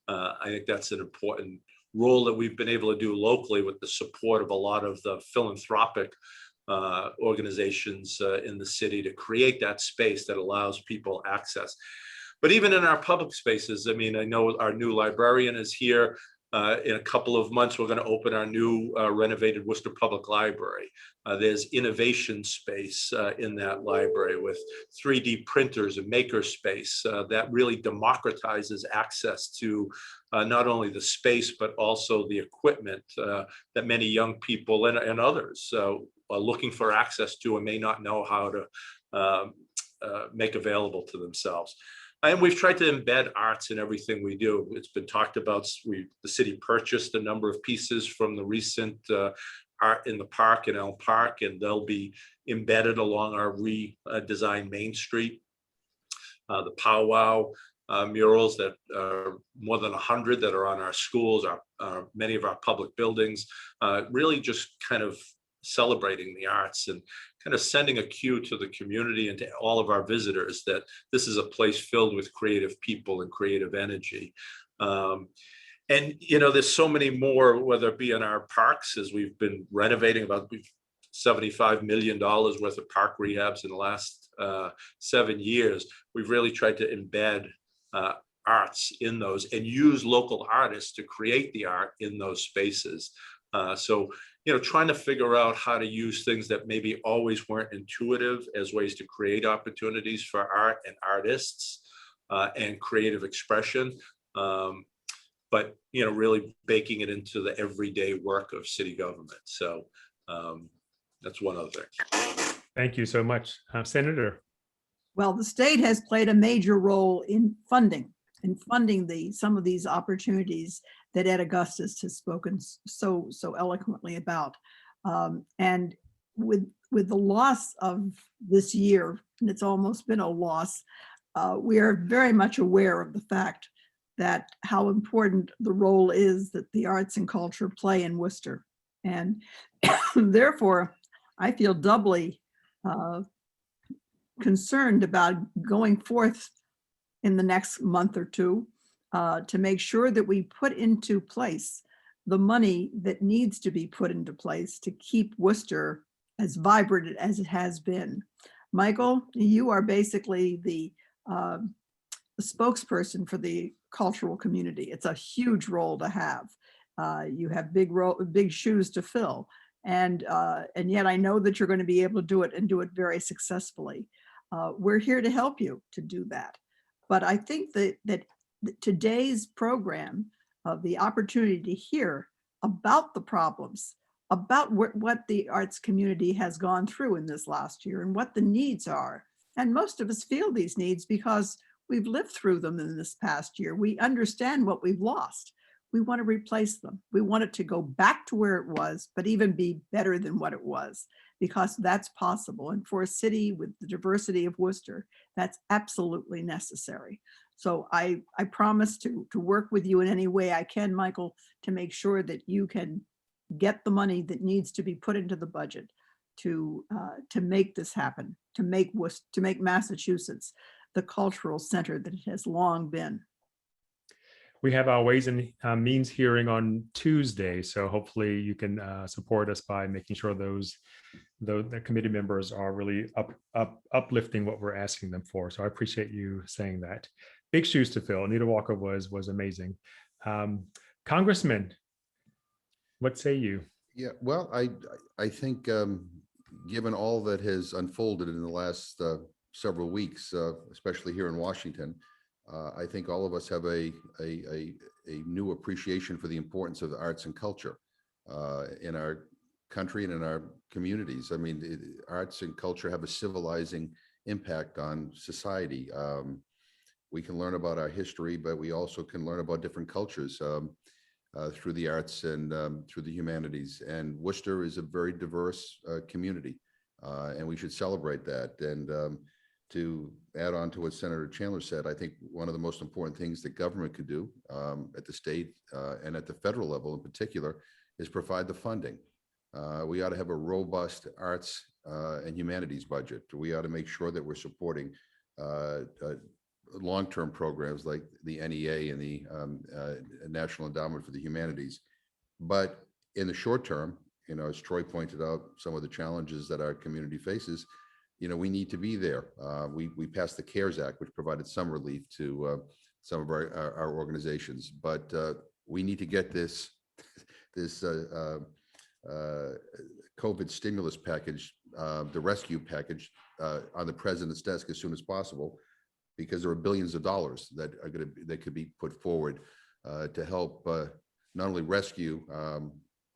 I think that's an important role that we've been able to do locally with the support of a lot of the philanthropic organizations in the city to create that space that allows people access. But even in our public spaces, I mean, I know our new librarian is here. In a couple of months, we're going to open our new renovated Worcester Public Library. There's innovation space in that library with 3D printers and maker space that really democratizes access to not only the space, but also the equipment that many young people and others are looking for access to and may not know how to make available to themselves. And we've tried to embed arts in everything we do. It's been talked about. The city purchased a number of pieces from the recent Art in the Park in Elm Park, and they'll be embedded along our redesigned Main Street. The powwow murals that are more than 100 that are on our schools, many of our public buildings, really just kind of celebrating the arts and kind of sending a cue to the community and to all of our visitors that this is a place filled with creative people and creative energy. And, you know, there's so many more, whether it be in our parks, as we've been renovating about $75 million worth of park rehabs in the last 7 years. We've really tried to embed arts in those and use local artists to create the art in those spaces. So, you know, trying to figure out how to use things that maybe always weren't intuitive as ways to create opportunities for art and artists and creative expression. But, you know, really baking it into the everyday work of city government. So that's one other thing. Thank you so much. Senator. Well, the state has played a major role in funding some of these opportunities that Ed Augustus has spoken so eloquently about. And with the loss of this year, and it's almost been a loss, we are very much aware of the fact that how important the role is that the arts and culture play in Worcester. And therefore, I feel doubly concerned about going forth in the next month or two to make sure that we put into place the money that needs to be put into place to keep Worcester as vibrant as it has been. Michael, you are basically the spokesperson for the cultural community. It's a huge role to have. You have big shoes to fill. And yet I know that you're going to be able to do it and do it very successfully. We're here to help you to do that. But I think that today's program, the opportunity to hear about the problems, about what the arts community has gone through in this last year and what the needs are. And most of us feel these needs because we've lived through them in this past year. We understand what we've lost. We want to replace them. We want it to go back to where it was, but even be better than what it was, because that's possible. And for a city with the diversity of Worcester, that's absolutely necessary. So I promise to work with you in any way I can, Michael, to make sure that you can get the money that needs to be put into the budget to make this happen, to make Massachusetts the cultural center that it has long been. We have our Ways and Means hearing on Tuesday, so hopefully you can support us by making sure the committee members are really uplifting what we're asking them for. So I appreciate you saying that. Big shoes to fill. Anita Walker was amazing. Congressman, what say you? Yeah, well, I think given all that has unfolded in the last several weeks, especially here in Washington, I think all of us have a new appreciation for the importance of the arts and culture in our country and in our communities. I mean, arts and culture have a civilizing impact on society. We can learn about our history, but we also can learn about different cultures through the arts and through the humanities. And Worcester is a very diverse community, and we should celebrate that. And to add on to what Senator Chandler said, I think one of the most important things that government could do at the state and at the federal level in particular is provide the funding. We ought to have a robust arts and humanities budget. We ought to make sure that we're supporting long-term programs like the NEA and the National Endowment for the Humanities. But in the short term, you know, as Troy pointed out, some of the challenges that our community faces, you know, we need to be there. We passed the CARES Act, which provided some relief to some of our organizations, but we need to get this COVID stimulus package, the rescue package, on the president's desk as soon as possible, because there are billions of dollars that could be put forward to help not only rescue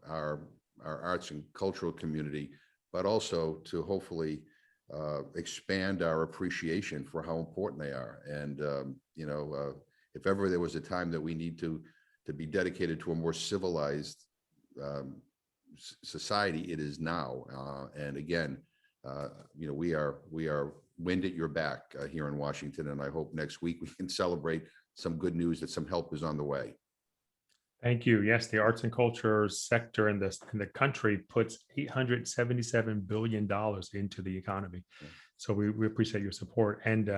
our arts and cultural community, but also to hopefully expand our appreciation for how important they are. And you know, if ever there was a time that we need to be dedicated to a more civilized society, it is now. And again, you know, we are wind at your back here in Washington, and I hope next week we can celebrate some good news that some help is on the way. Thank you. Yes, the arts and culture sector in the country puts $877 billion into the economy. So we appreciate your support. And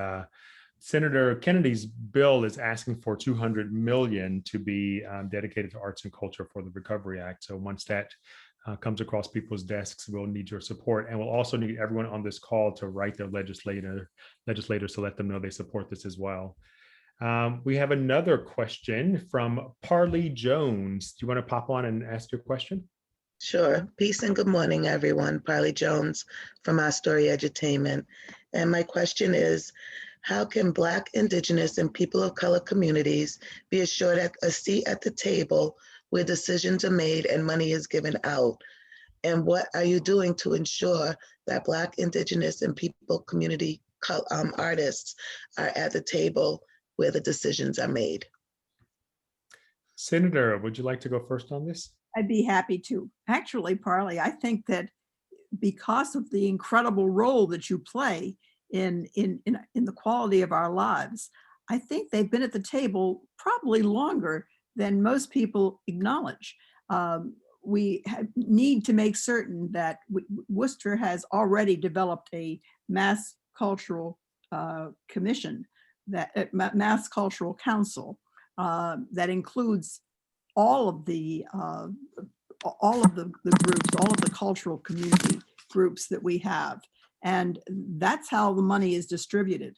Senator Kennedy's bill is asking for $200 million to be dedicated to arts and culture for the Recovery Act. So once that comes across people's desks, we'll need your support. And we'll also need everyone on this call to write their legislators to let them know they support this as well. We have another question from Parley Jones. Do you want to pop on and ask your question? Sure. Peace and good morning, everyone. Parley Jones from Our Story Edutainment. And my question is, how can Black, Indigenous, and people of color communities be assured a seat at the table where decisions are made and money is given out? And what are you doing to ensure that Black, Indigenous, and people community artists are at the table where the decisions are made? Senator, would you like to go first on this? I'd be happy to. Actually, Parley, I think that because of the incredible role that you play in the quality of our lives, I think they've been at the table probably longer than most people acknowledge. We need to make certain that Worcester has already developed a Mass Cultural Commission, that Mass Cutlural Council, that includes all of the groups, all of the cultural community groups that we have. And that's how the money is distributed.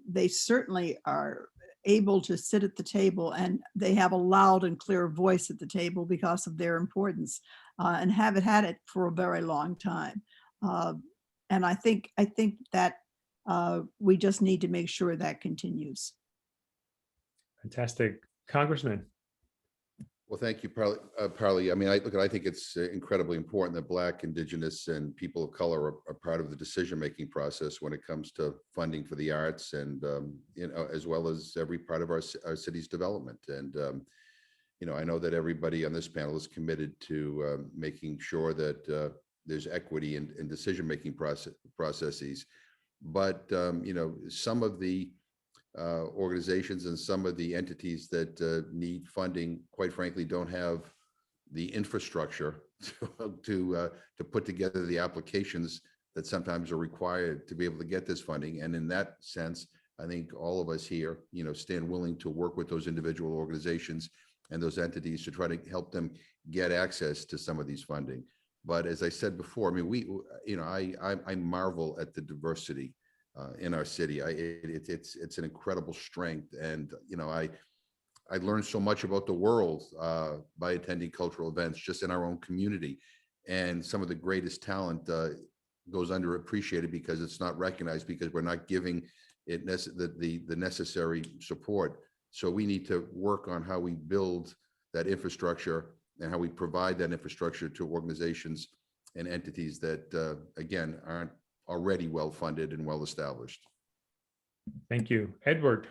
They certainly are able to sit at the table, and they have a loud and clear voice at the table because of their importance, and have had it for a very long time. And I think that we just need to make sure that continues. Fantastic. Congressman. Well, thank you, Parley. I mean, I think it's incredibly important that Black, Indigenous, and people of color are part of the decision-making process when it comes to funding for the arts, and you know, as well as every part of our city's development. And you know, I know that everybody on this panel is committed to making sure that there's equity in decision-making processes. But you know, some of the organizations and some of the entities that need funding, quite frankly, don't have the infrastructure to put together the applications that sometimes are required to be able to get this funding. And in that sense, I think all of us here, you know, stand willing to work with those individual organizations and those entities to try to help them get access to some of these funding. But as I said before, I mean, I marvel at the diversity in our city. It's an incredible strength, and you know, I learned so much about the world by attending cultural events just in our own community, and some of the greatest talent goes underappreciated because it's not recognized, because we're not giving it the necessary support. So we need to work on how we build that infrastructure and how we provide that infrastructure to organizations and entities that, again, aren't already well-funded and well-established. Thank you. Edward.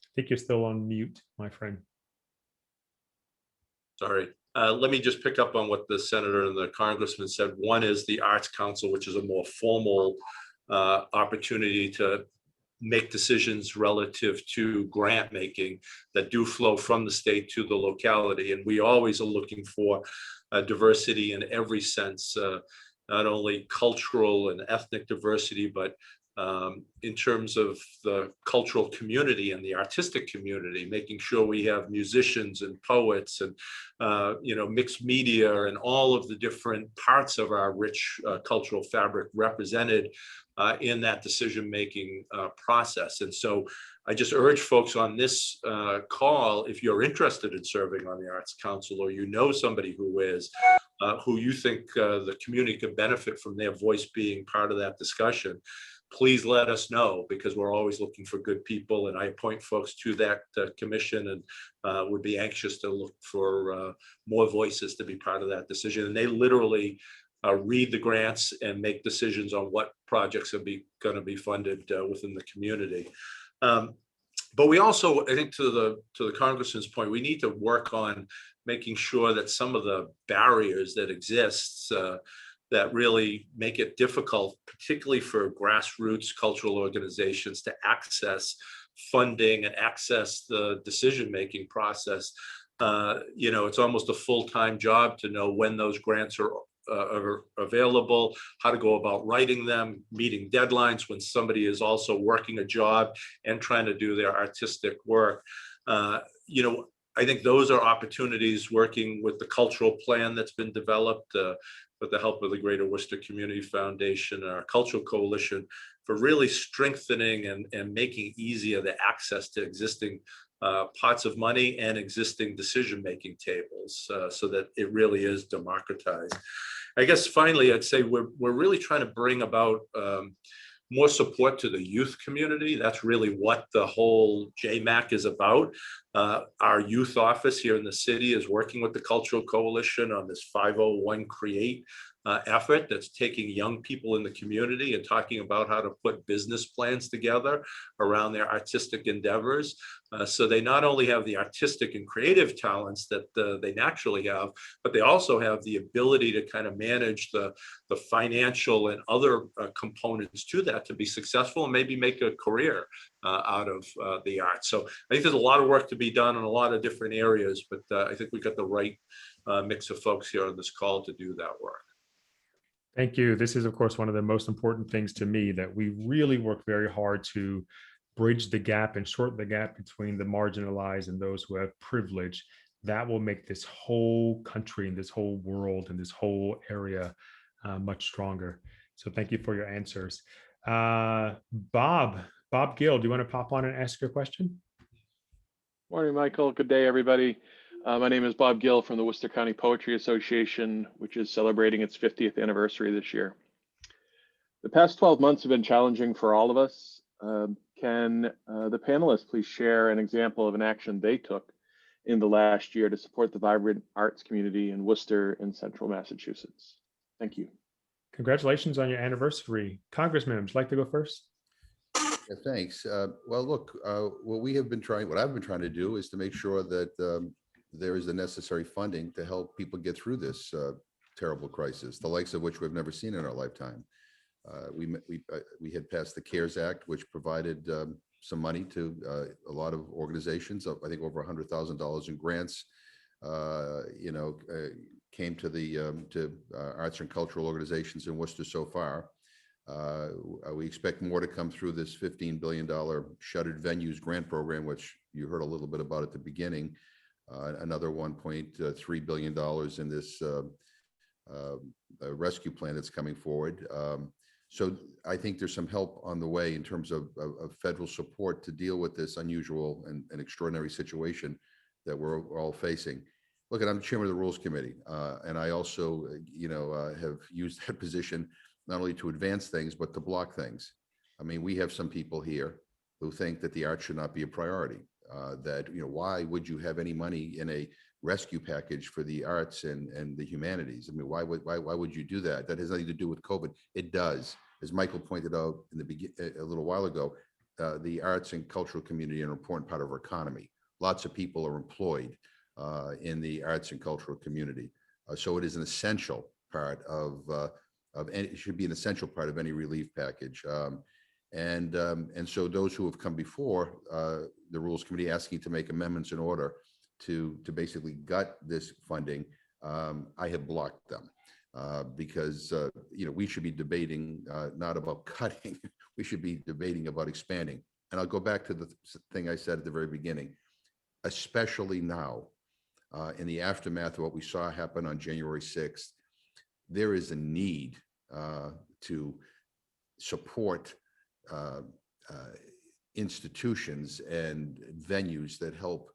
I think you're still on mute, my friend. Sorry. Let me just pick up on what the senator and the congressman said. One is the Arts Council, which is a more formal opportunity to make decisions relative to grant making that do flow from the state to the locality. And we always are looking for diversity in every sense, not only cultural and ethnic diversity, but in terms of the cultural community and the artistic community, making sure we have musicians and poets and mixed media and all of the different parts of our rich cultural fabric represented in that decision-making process. And so I just urge folks on this call, if you're interested in serving on the Arts Council, or you know somebody who is, who you think the community could benefit from their voice being part of that discussion, please let us know, because we're always looking for good people, and I appoint folks to that commission, and would be anxious to look for more voices to be part of that decision. And they literally read the grants and make decisions on what projects are going to be funded within the community. But we also, I think, to the congressman's point, we need to work on making sure that some of the barriers that exist that really make it difficult, particularly for grassroots cultural organizations, to access funding and access the decision-making process. It's almost a full-time job to know when those grants are available, how to go about writing them, meeting deadlines when somebody is also working a job and trying to do their artistic work. I think those are opportunities, working with the cultural plan that's been developed with the help of the Greater Worcester Community Foundation and our Cultural Coalition, for really strengthening and making easier the access to existing pots of money and existing decision-making tables, so that it really is democratized. I guess finally, I'd say we're really trying to bring about more support to the youth community. That's really what the whole JMAC is about. Our youth office here in the city is working with the Cultural Coalition on this 501 Create effort that's taking young people in the community and talking about how to put business plans together around their artistic endeavors. So they not only have the artistic and creative talents that they naturally have, but they also have the ability to kind of manage the financial and other components to that to be successful and maybe make a career out of the arts. So I think there's a lot of work to be done in a lot of different areas, but I think we got the right mix of folks here on this call to do that work. Thank you. This is, of course, one of the most important things to me, that we really work very hard to bridge the gap and shorten the gap between the marginalized and those who have privilege. That will make this whole country and this whole world and this whole area much stronger. So thank you for your answers. Bob Gill, do you want to pop on and ask your question? Morning, Michael. Good day, everybody. My name is Bob Gill from the Worcester County Poetry Association, which is celebrating its 50th anniversary this year. The past 12 months have been challenging for all of us. Can the panelists please share an example of an action they took in the last year to support the vibrant arts community in Worcester and Central Massachusetts? Thank you. Congratulations on your anniversary. Congressman, would you like to go first? Yeah, thanks. Well, look, what I've been trying to do is to make sure that there is the necessary funding to help people get through this terrible crisis, the likes of which we've never seen in our lifetime. We had passed the CARES Act, which provided some money to a lot of organizations. I think over $100,000 in grants, came to the arts and cultural organizations in Worcester so far. We expect more to come through this $15 billion Shuttered Venues grant program, which you heard a little bit about at the beginning. Another $1.3 billion in this rescue plan that's coming forward. So I think there's some help on the way in terms of federal support to deal with this unusual and extraordinary situation that we're all facing. Look, I'm the chairman of the Rules Committee, and I also, have used that position not only to advance things, but to block things. I mean, we have some people here who think that the arts should not be a priority. That, why would you have any money in a rescue package for the arts and the humanities? I mean, why would you do that? That has nothing to do with COVID. It does. As Michael pointed out in the a little while ago, the arts and cultural community are an important part of our economy. Lots of people are employed in the arts and cultural community. So it is an essential part of any, it should be an essential part of any relief package. And so those who have come before the Rules Committee asking to make amendments in order to basically gut this funding, I have blocked them because we should be debating not about cutting, we should be debating about expanding. And I'll go back to the thing I said at the very beginning, especially now in the aftermath of what we saw happen on January 6th, there is a need to support institutions and venues that help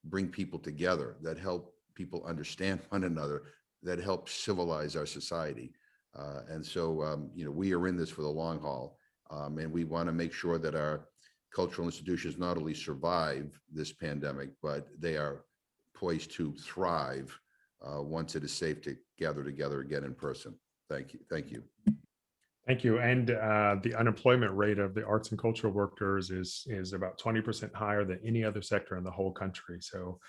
bring people together, that help people understand one another, that help civilize our society. And so, we are in this for the long haul, and we want to make sure that our cultural institutions not only survive this pandemic, but they are poised to thrive once it is safe to gather together again in person. Thank you. Thank you. Thank you. And the unemployment rate of the arts and cultural workers is about 20% higher than any other sector in the whole country. So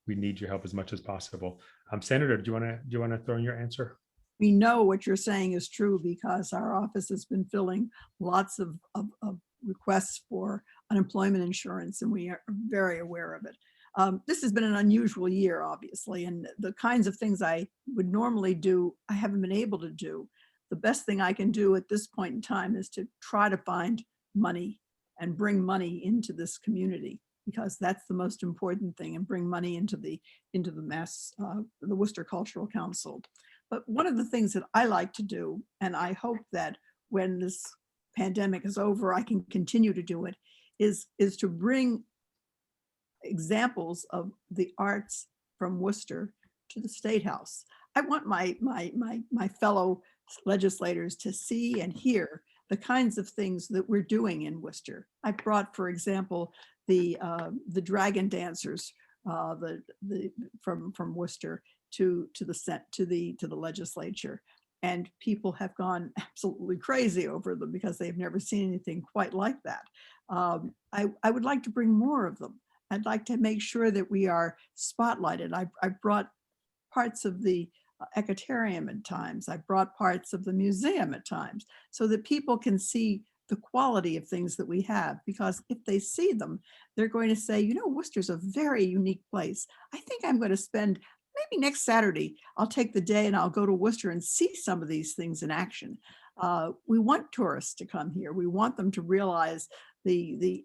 we need your help as much as possible. Senator, do you want to throw in your answer? We know what you're saying is true because our office has been filling lots of requests for unemployment insurance, and we are very aware of it. This has been an unusual year, obviously, and the kinds of things I would normally do, I haven't been able to do. The best thing I can do at this point in time is to try to find money and bring money into this community, because that's the most important thing, and bring money into the the Worcester Cultural Council. But one of the things that I like to do, and I hope that when this pandemic is over, I can continue to do it, is to bring examples of the arts from Worcester to the State House. I want my fellow legislators to see and hear the kinds of things that we're doing in Worcester. I brought, for example, the dragon dancers from Worcester to the legislature, and people have gone absolutely crazy over them because they've never seen anything quite like that. I would like to bring more of them. I'd like to make sure that we are spotlighted. I brought parts of the EcoTarium at times. I brought parts of the museum at times so that people can see the quality of things that we have, because if they see them, they're going to say, Worcester's a very unique place. I think I'm going to spend maybe next Saturday, I'll take the day and I'll go to Worcester and see some of these things in action. We want tourists to come here. We want them to realize the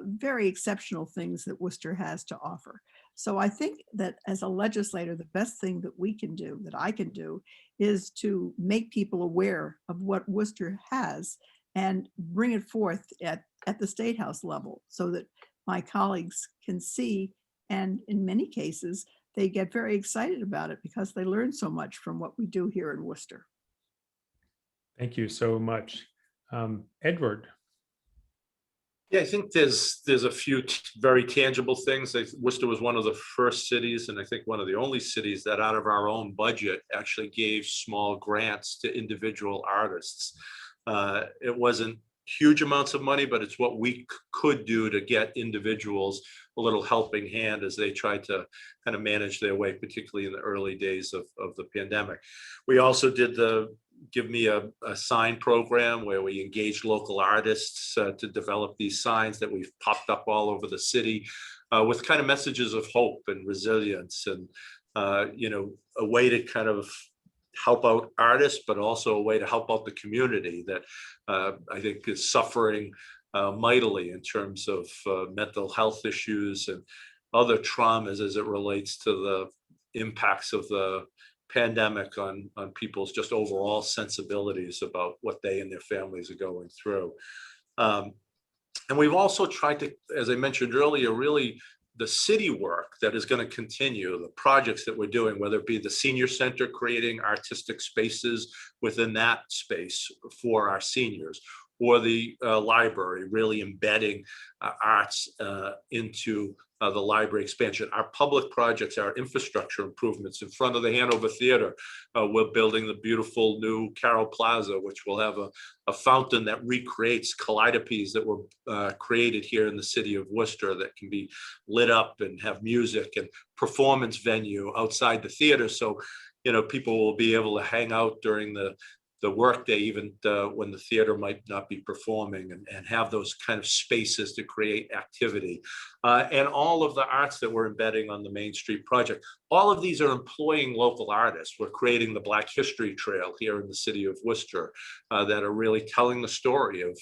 very exceptional things that Worcester has to offer. So I think that as a legislator, the best thing that we can do, that I can do, is to make people aware of what Worcester has and bring it forth at the State House level so that my colleagues can see, and in many cases, they get very excited about it because they learn so much from what we do here in Worcester. Thank you so much. Edward. Yeah, I think there's a few very tangible things. Worcester was one of the first cities, and I think one of the only cities that out of our own budget actually gave small grants to individual artists. It wasn't huge amounts of money, but it's what we could do to get individuals a little helping hand as they tried to kind of manage their way, particularly in the early days of the pandemic. We also did the Give Me a Sign program where we engaged local artists to develop these signs that we've popped up all over the city with kind of messages of hope and resilience and, a way to kind of help out artists, but also a way to help out the community that I think is suffering mightily in terms of mental health issues and other traumas as it relates to the impacts of the pandemic on people's just overall sensibilities about what they and their families are going through. And we've also tried to, as I mentioned earlier, really the city work that is going to continue, the projects that we're doing, whether it be the senior center, creating artistic spaces within that space for our seniors, or the library, really embedding arts into the library expansion. Our public projects, our infrastructure improvements in front of the Hanover Theater. We're building the beautiful new Carroll Plaza, which will have a fountain that recreates calliopes that were created here in the city of Worcester that can be lit up and have music and performance venue outside the theater. So, you know, people will be able to hang out during the workday, even when the theater might not be performing, and have those kind of spaces to create activity. And all of the arts that we're embedding on the Main Street project, all of these are employing local artists. We're creating the Black History Trail here in the city of Worcester that are really telling the story of,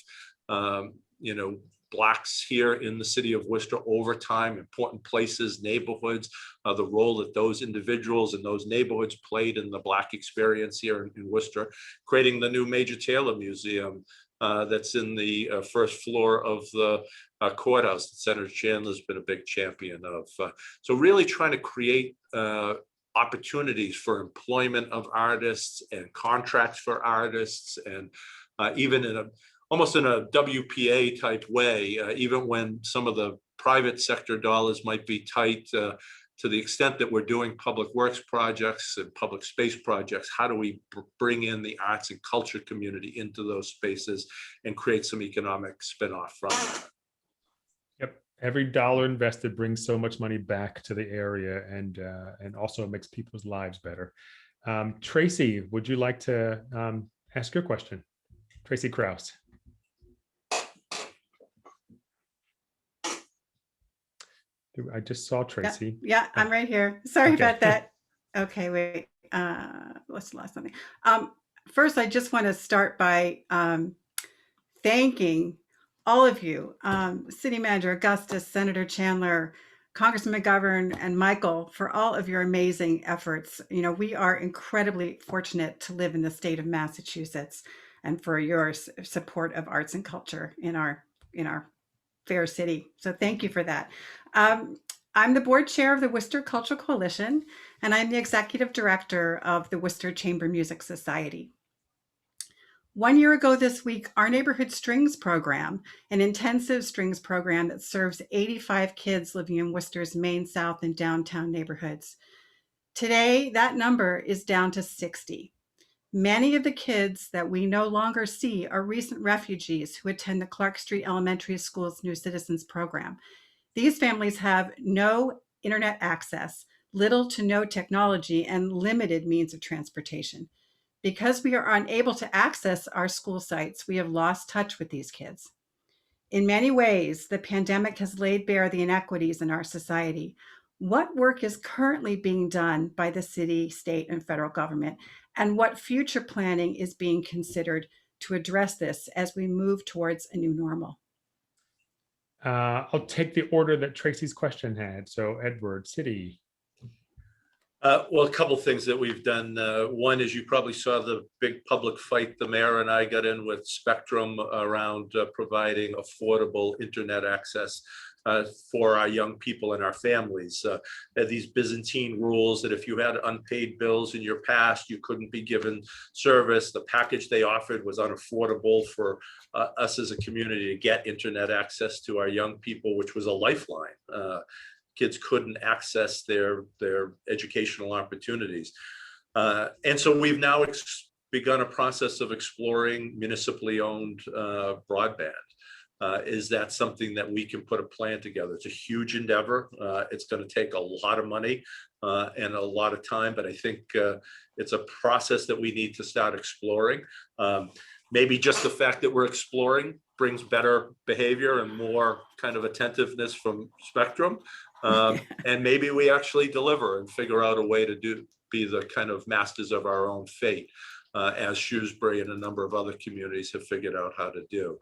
you know, Blacks here in the city of Worcester over time, important places, neighborhoods, the role that those individuals and those neighborhoods played in the Black experience here in Worcester, creating the new Major Taylor Museum that's in the first floor of the courthouse that Senator Chandler's been a big champion of. So really trying to create opportunities for employment of artists and contracts for artists, and even in almost in a WPA type way, even when some of the private sector dollars might be tight, to the extent that we're doing public works projects and public space projects, how do we bring in the arts and culture community into those spaces and create some economic spin-off from that? Yep, every dollar invested brings so much money back to the area, and also makes people's lives better. Tracy, would you like to ask your question? Tracy Krause. I just saw Tracy. Yeah, I'm right here. Sorry Okay. about that. Okay, wait. What's the last something? First, I just want to start by thanking all of you, City Manager Augustus, Senator Chandler, Congressman McGovern, and Michael, for all of your amazing efforts. You know, we are incredibly fortunate to live in the state of Massachusetts, and for your support of arts and culture in our fair city. So thank you for that. I'm the board chair of the Worcester Cultural Coalition, and I'm the executive director of the Worcester Chamber Music Society. 1 year ago this week, our Neighborhood Strings program, an intensive strings program that serves 85 kids living in Worcester's Main, South, and downtown neighborhoods. Today, that number is down to 60. Many of the kids that we no longer see are recent refugees who attend the Clark Street Elementary School's New Citizens program. These families have no internet access, little to no technology, and limited means of transportation. Because we are unable to access our school sites, we have lost touch with these kids. In many ways, the pandemic has laid bare the inequities in our society. What work is currently being done by the city, state, and federal government, and what future planning is being considered to address this as we move towards a new normal? I'll take the order that Tracy's question had. So Edward, City. Well, a couple of things that we've done. One is, you probably saw the big public fight the mayor and I got in with Spectrum around providing affordable internet access for our young people and our families. These Byzantine rules that if you had unpaid bills in your past, you couldn't be given service. The package they offered was unaffordable for us as a community to get internet access to our young people, which was a lifeline. Kids couldn't access their educational opportunities. And so we've now begun a process of exploring municipally owned broadband. Is that something that we can put a plan together? It's a huge endeavor. It's going to take a lot of money and a lot of time, but I think it's a process that we need to start exploring. Maybe just the fact that we're exploring brings better behavior and more kind of attentiveness from Spectrum. And maybe we actually deliver and figure out a way to be the kind of masters of our own fate, as Shrewsbury and a number of other communities have figured out how to do.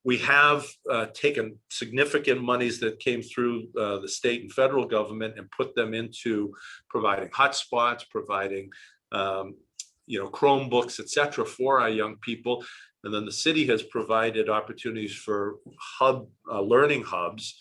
We have taken significant monies that came through the state and federal government and put them into providing hotspots, providing Chromebooks, et cetera, for our young people. And then the city has provided opportunities for learning hubs.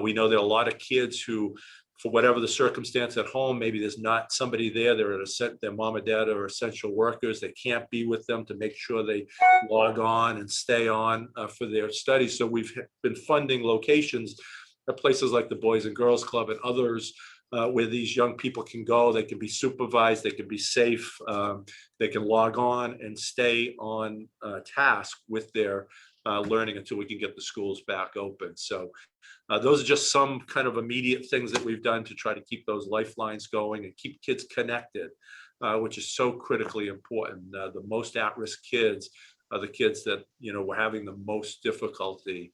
We know there are a lot of kids who, for whatever the circumstance at home, maybe there's not somebody there, their mom or dad are essential workers, they can't be with them to make sure they log on and stay on for their studies. So we've been funding locations at places like the Boys and Girls Club and others where these young people can go. They can be supervised, they can be safe, they can log on and stay on task with their learning until we can get the schools back open. So those are just some kind of immediate things that we've done to try to keep those lifelines going and keep kids connected, which is so critically important. The most at-risk kids are the kids that, you know, were having the most difficulty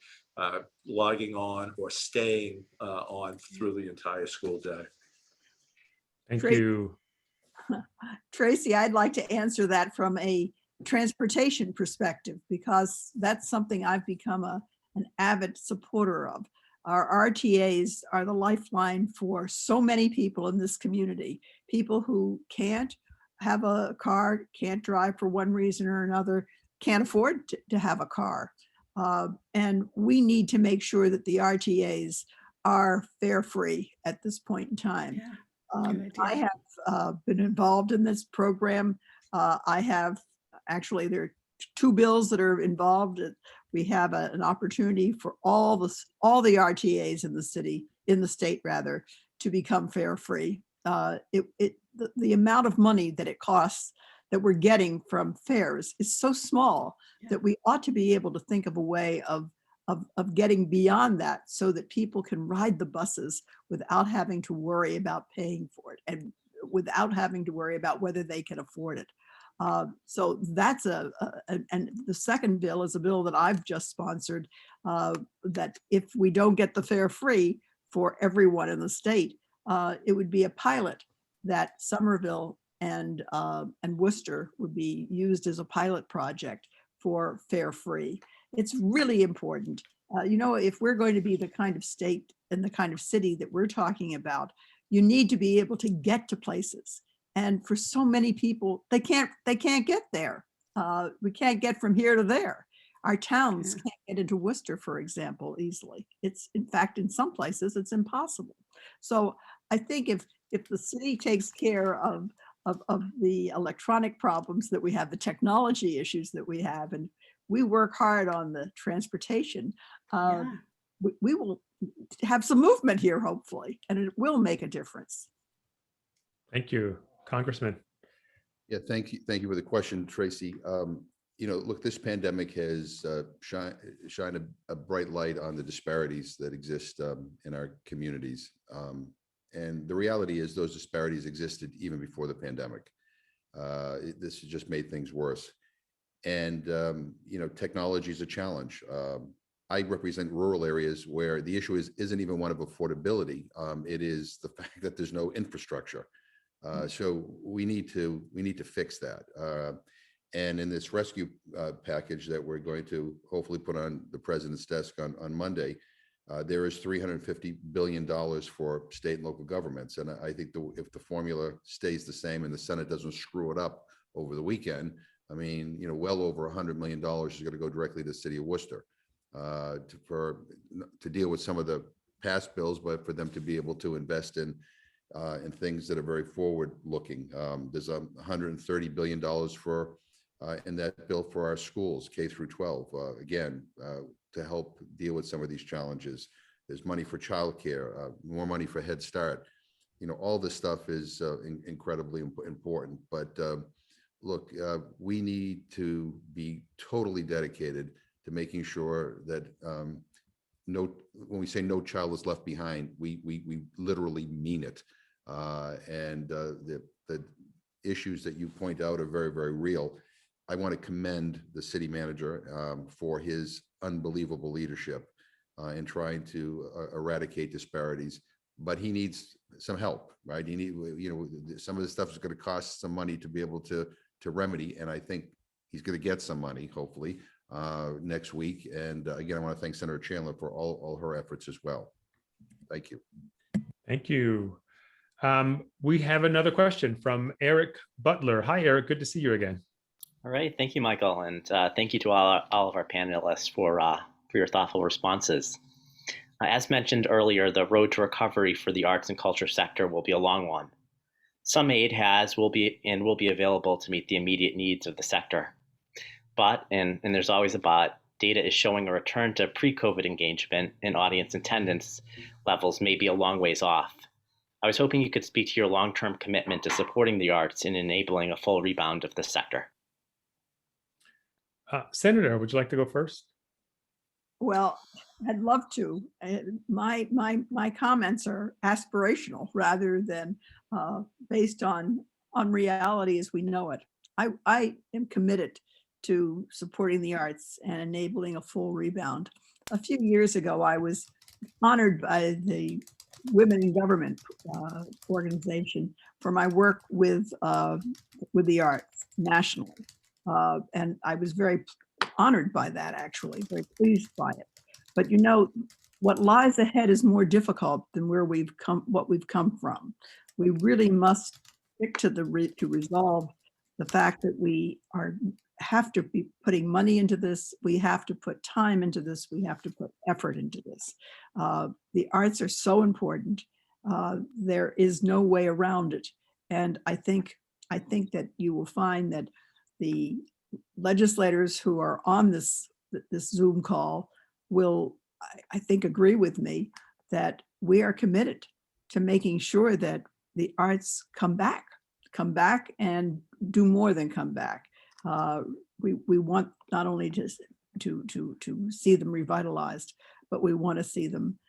logging on or staying on through the entire school day. Thank you. Tracy, I'd like to answer that from a transportation perspective, because that's something I've become an avid supporter of. Our RTAs are the lifeline for so many people in this community, people who can't have a car, can't drive for one reason or another, can't afford to have a car. And we need to make sure that the RTAs are fare free at this point in time. I have been involved in this program. I have actually, there are 2 bills that are involved. We have an opportunity for all the RTAs in the city, in the state rather, to become fare free. The amount of money that it costs that we're getting from fares is so small that we ought to be able to think of a way of getting beyond that so that people can ride the buses without having to worry about paying for it and without having to worry about whether they can afford it. So that's and the second bill is a bill that I've just sponsored, that if we don't get the fare free for everyone in the state, it would be a pilot that Somerville and Worcester would be used as a pilot project for fare free. It's really important. You know, if we're going to be the kind of state and the kind of city that we're talking about, you need to be able to get to places. And for so many people, they can't get there. We can't get from here to there. Our towns can't get into Worcester, for example, easily. It's, in fact, in some places, it's impossible. So I think if the city takes care of the electronic problems that we have, the technology issues that we have, and we work hard on the transportation, we will have some movement here, hopefully, and it will make a difference. Thank you. Congressman. Yeah, thank you for the question, Tracy. You know, look, this pandemic has shined a bright light on the disparities that exist in our communities. And the reality is those disparities existed even before the pandemic. This has just made things worse. And, you know, technology is a challenge. I represent rural areas where the issue isn't even one of affordability. It is the fact that there's no infrastructure. So we need to fix that. And in this rescue package that we're going to hopefully put on the president's desk on Monday, there is $350 billion for state and local governments. And I think if the formula stays the same and the Senate doesn't screw it up over the weekend, I mean, you know, well over $100 million is going to go directly to the city of Worcester to deal with some of the past bills, but for them to be able to invest in things that are very forward-looking. There's $130 billion for in that bill for our schools, K through 12. Again, to help deal with some of these challenges. There's money for childcare, more money for Head Start. You know, all this stuff is incredibly important. But look, we need to be totally dedicated to making sure that when we say no child is left behind, we literally mean it. And the issues that you point out are very, very real. I want to commend the city manager for his unbelievable leadership in trying to eradicate disparities, but he needs some help, right? You need, you know, some of this stuff is going to cost some money to be able to remedy, and I think he's going to get some money, hopefully, next week. And again, I want to thank Senator Chandler for all her efforts as well. Thank you. Thank you. We have another question from Eric Butler. Hi, Eric. Good to see you again. All right. Thank you, Michael. And thank you to all of our panelists for your thoughtful responses. As mentioned earlier, the road to recovery for the arts and culture sector will be a long one. Some aid will be available to meet the immediate needs of the sector. But, and there's always a but, data is showing a return to pre-COVID engagement and audience attendance levels may be a long ways off. I was hoping you could speak to your long-term commitment to supporting the arts and enabling a full rebound of the sector. Senator, would you like to go first? Well, I'd love to. My comments are aspirational rather than based on reality as we know it. I am committed to supporting the arts and enabling a full rebound. A few years ago, I was honored by the Women in Government organization for my work with the arts nationally. And I was very honored by that, actually, very pleased by it. But you know, what lies ahead is more difficult than what we've come from. We really must stick to to resolve the fact that we have to be putting money into this. We have to put time into this. We have to put effort into this. The arts are so important. There is no way around it. And I think that you will find that the legislators who are on this Zoom call will, I think, agree with me that we are committed to making sure that the arts come back and do more than come back. We want not only just to see them revitalized, but we want to see them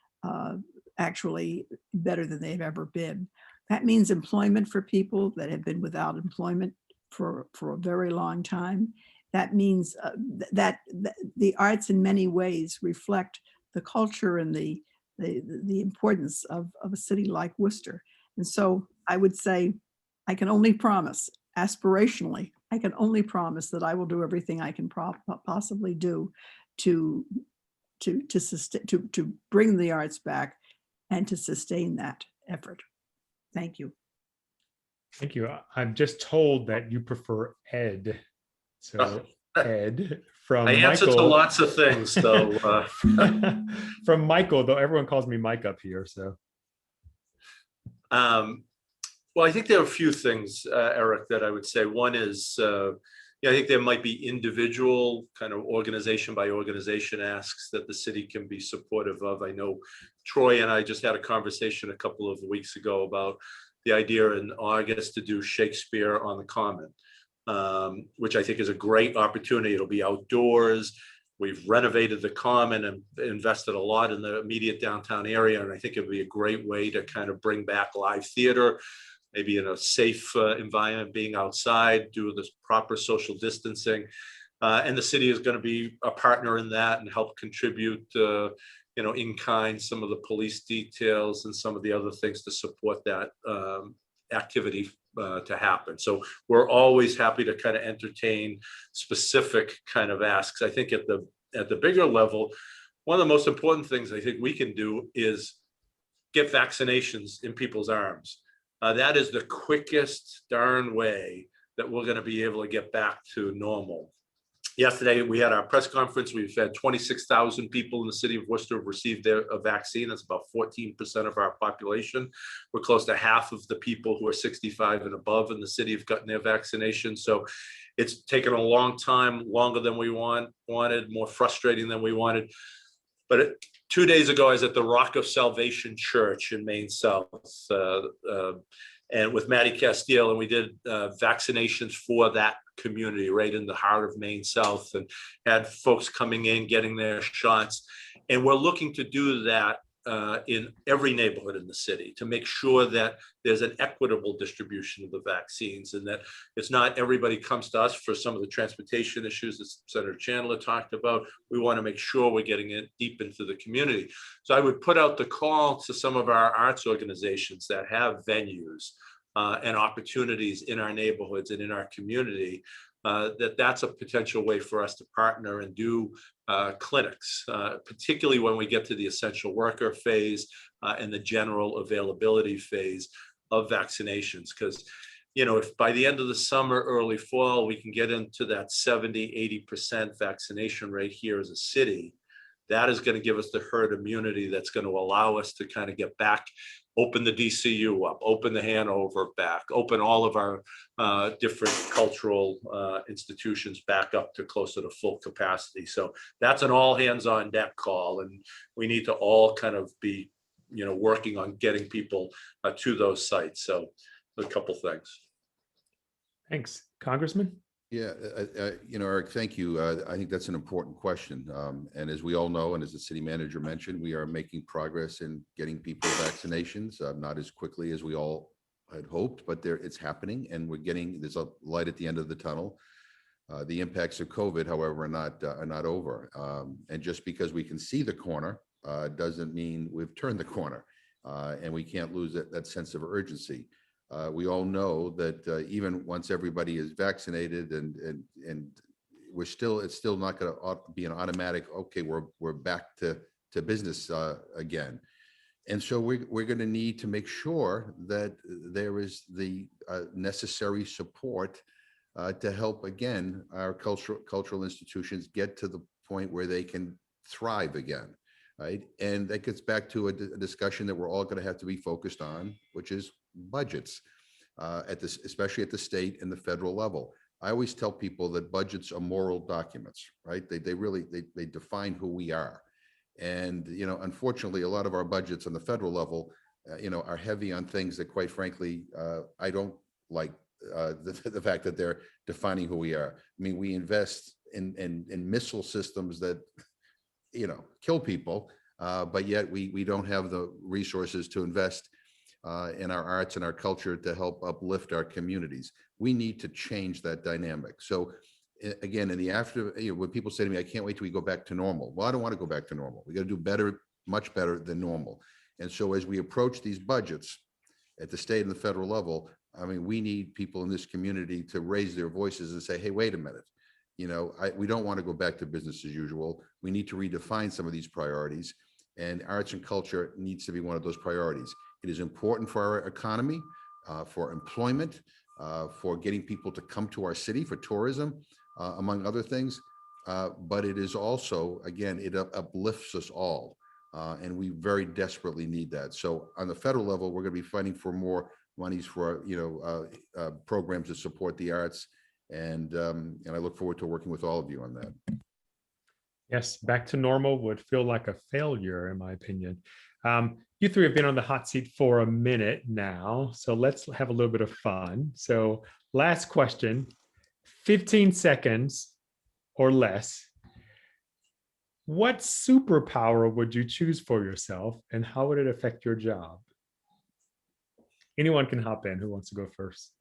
actually better than they've ever been. That means employment for people that have been without employment for a very long time. That means that the arts in many ways reflect the culture and the importance of a city like Worcester. And so I would say, I can only promise, aspirationally, I can only promise that I will do everything I can possibly do to bring the arts back and to sustain that effort. Thank you. Thank you. I'm just told that you prefer Ed. So Ed from I answer Michael. to lots of things, though. From Michael, though everyone calls me Mike up here. So. Well, I think there are a few things, Eric, that I would say. One is, I think there might be individual kind of organization by organization asks that the city can be supportive of. I know Troy and I just had a conversation a couple of weeks ago about the idea in August to do Shakespeare on the Common, which I think is a great opportunity. It'll be outdoors. We've renovated the Common and invested a lot in the immediate downtown area. And I think it'd be a great way to kind of bring back live theater, maybe in a safe environment, being outside, do this proper social distancing. And the city is going to be a partner in that and help contribute, in kind, some of the police details and some of the other things to support that activity to happen. So we're always happy to kind of entertain specific kind of asks. I think at the bigger level, one of the most important things I think we can do is get vaccinations in people's arms. That is the quickest darn way that we're going to be able to get back to normal. Yesterday, we had our press conference. We've had 26,000 people in the city of Worcester have received a vaccine. That's about 14% of our population. We're close to half of the people who are 65 and above in the city have gotten their vaccination. So it's taken a long time, longer than we wanted, more frustrating than we wanted. But 2 days ago, I was at the Rock of Salvation Church in Maine South, and with Maddie Castile, and we did vaccinations for that community right in the heart of Maine South, and had folks coming in, getting their shots. And we're looking to do that in every neighborhood in the city to make sure that there's an equitable distribution of the vaccines, and that it's not everybody comes to us for some of the transportation issues that Senator Chandler talked about. We want to make sure we're getting it deep into the community. So I would put out the call to some of our arts organizations that have venues and opportunities in our neighborhoods and in our community, that's a potential way for us to partner and do clinics, particularly when we get to the essential worker phase and the general availability phase of vaccinations. Because, if by the end of the summer, early fall, we can get into that 70–80% vaccination rate here as a city, that is going to give us the herd immunity that's going to allow us to kind of get back, open the DCU up, open the Hanover back, open all of our different cultural institutions back up to closer to full capacity. So that's an all hands on deck call, and we need to all kind of be, working on getting people to those sites. So a couple things. Thanks. Congressman? Yeah, Eric, thank you. I think that's an important question. And as we all know, and as the city manager mentioned, we are making progress in getting people vaccinations, not as quickly as we all had hoped, but it's happening, and there's a light at the end of the tunnel. The impacts of COVID, however, are not over. And just because we can see the corner doesn't mean we've turned the corner, and we can't lose that sense of urgency. We all know that even once everybody is vaccinated, and it's still not going to be an automatic, okay, we're back to business again. And so we're going to need to make sure that there is the necessary support to help, again, our cultural institutions get to the point where they can thrive again, right? And that gets back to a discussion that we're all going to have to be focused on, which is budgets, especially at the state and the federal level. I always tell people that budgets are moral documents, right? They really define who we are. And, unfortunately, a lot of our budgets on the federal level, are heavy on things that, quite frankly, I don't like the fact that they're defining who we are. I mean, we invest in missile systems that, kill people, but yet we don't have the resources to invest in our arts and our culture to help uplift our communities. We need to change that dynamic. So again, in the after, when people say to me, I can't wait till we go back to normal. Well, I don't want to go back to normal. We got to do better, much better than normal. And so as we approach these budgets at the state and the federal level, I mean, we need people in this community to raise their voices and say, hey, wait a minute. We don't want to go back to business as usual. We need to redefine some of these priorities, and arts and culture needs to be one of those priorities. It is important for our economy, for employment, for getting people to come to our city for tourism, among other things. But it is also, again, it uplifts us all. And we very desperately need that. So on the federal level, we're going to be fighting for more monies for, programs to support the arts. And I look forward to working with all of you on that. Yes, back to normal would feel like a failure, in my opinion. You three have been on the hot seat for a minute now, so let's have a little bit of fun. So last question, 15 seconds or less. What superpower would you choose for yourself, and how would it affect your job? Anyone can hop in. Who wants to go first?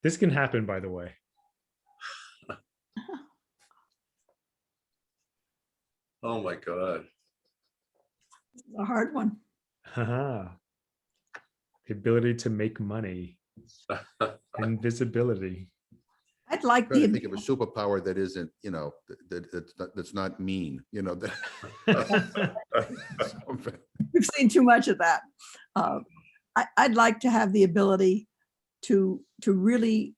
This can happen, by the way. Oh my God. A hard one. The ability to make money. Invisibility. I'd like to think of a superpower that isn't, that's not mean, We've seen too much of that. I'd like to have the ability to really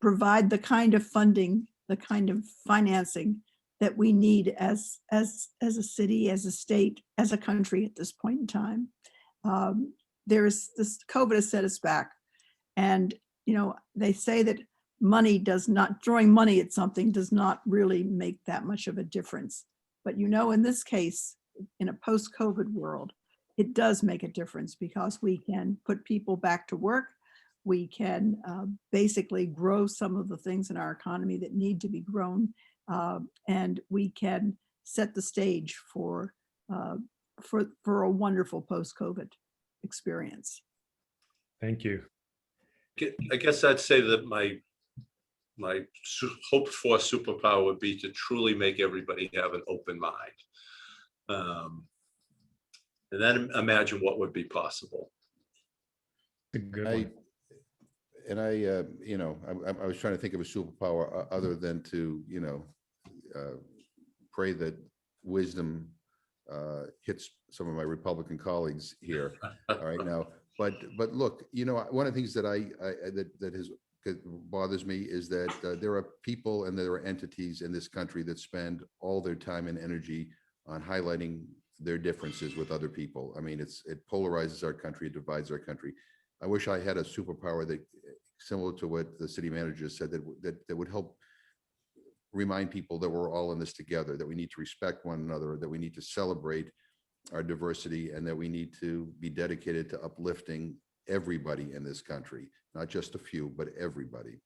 provide the kind of funding, the kind of financing that we need as a city, as a state, as a country at this point in time. There's this COVID has set us back, and they say that throwing money at something does not really make that much of a difference. But in this case, in a post-COVID world, it does make a difference, because we can put people back to work. We can basically grow some of the things in our economy that need to be grown, and we can set the stage for a wonderful post-COVID experience. Thank you. I guess I'd say that my hoped for superpower would be to truly make everybody have an open mind. And then imagine what would be possible. A good one. I was trying to think of a superpower other than to, pray that wisdom hits some of my Republican colleagues here right now. But look, one of the things that that has bothers me is that there are people and there are entities in this country that spend all their time and energy on highlighting their differences with other people. I mean, it polarizes our country, it divides our country. I wish I had a superpower that, similar to what the city manager said, that would help remind people that we're all in this together, that we need to respect one another, that we need to celebrate our diversity, and that we need to be dedicated to uplifting everybody in this country, not just a few, but everybody.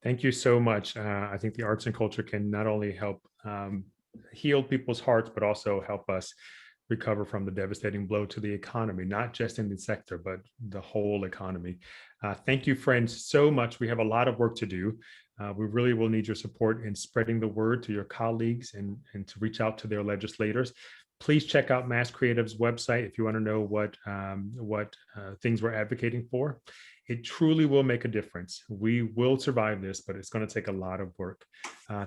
Thank you so much. I think the arts and culture can not only help heal people's hearts, but also help us recover from the devastating blow to the economy, not just in the sector, but the whole economy. Thank you, friends, so much. We have a lot of work to do. We really will need your support in spreading the word to your colleagues and to reach out to their legislators. Please check out Mass Creative's website if you want to know what things we're advocating for. It truly will make a difference. We will survive this, but it's going to take a lot of work.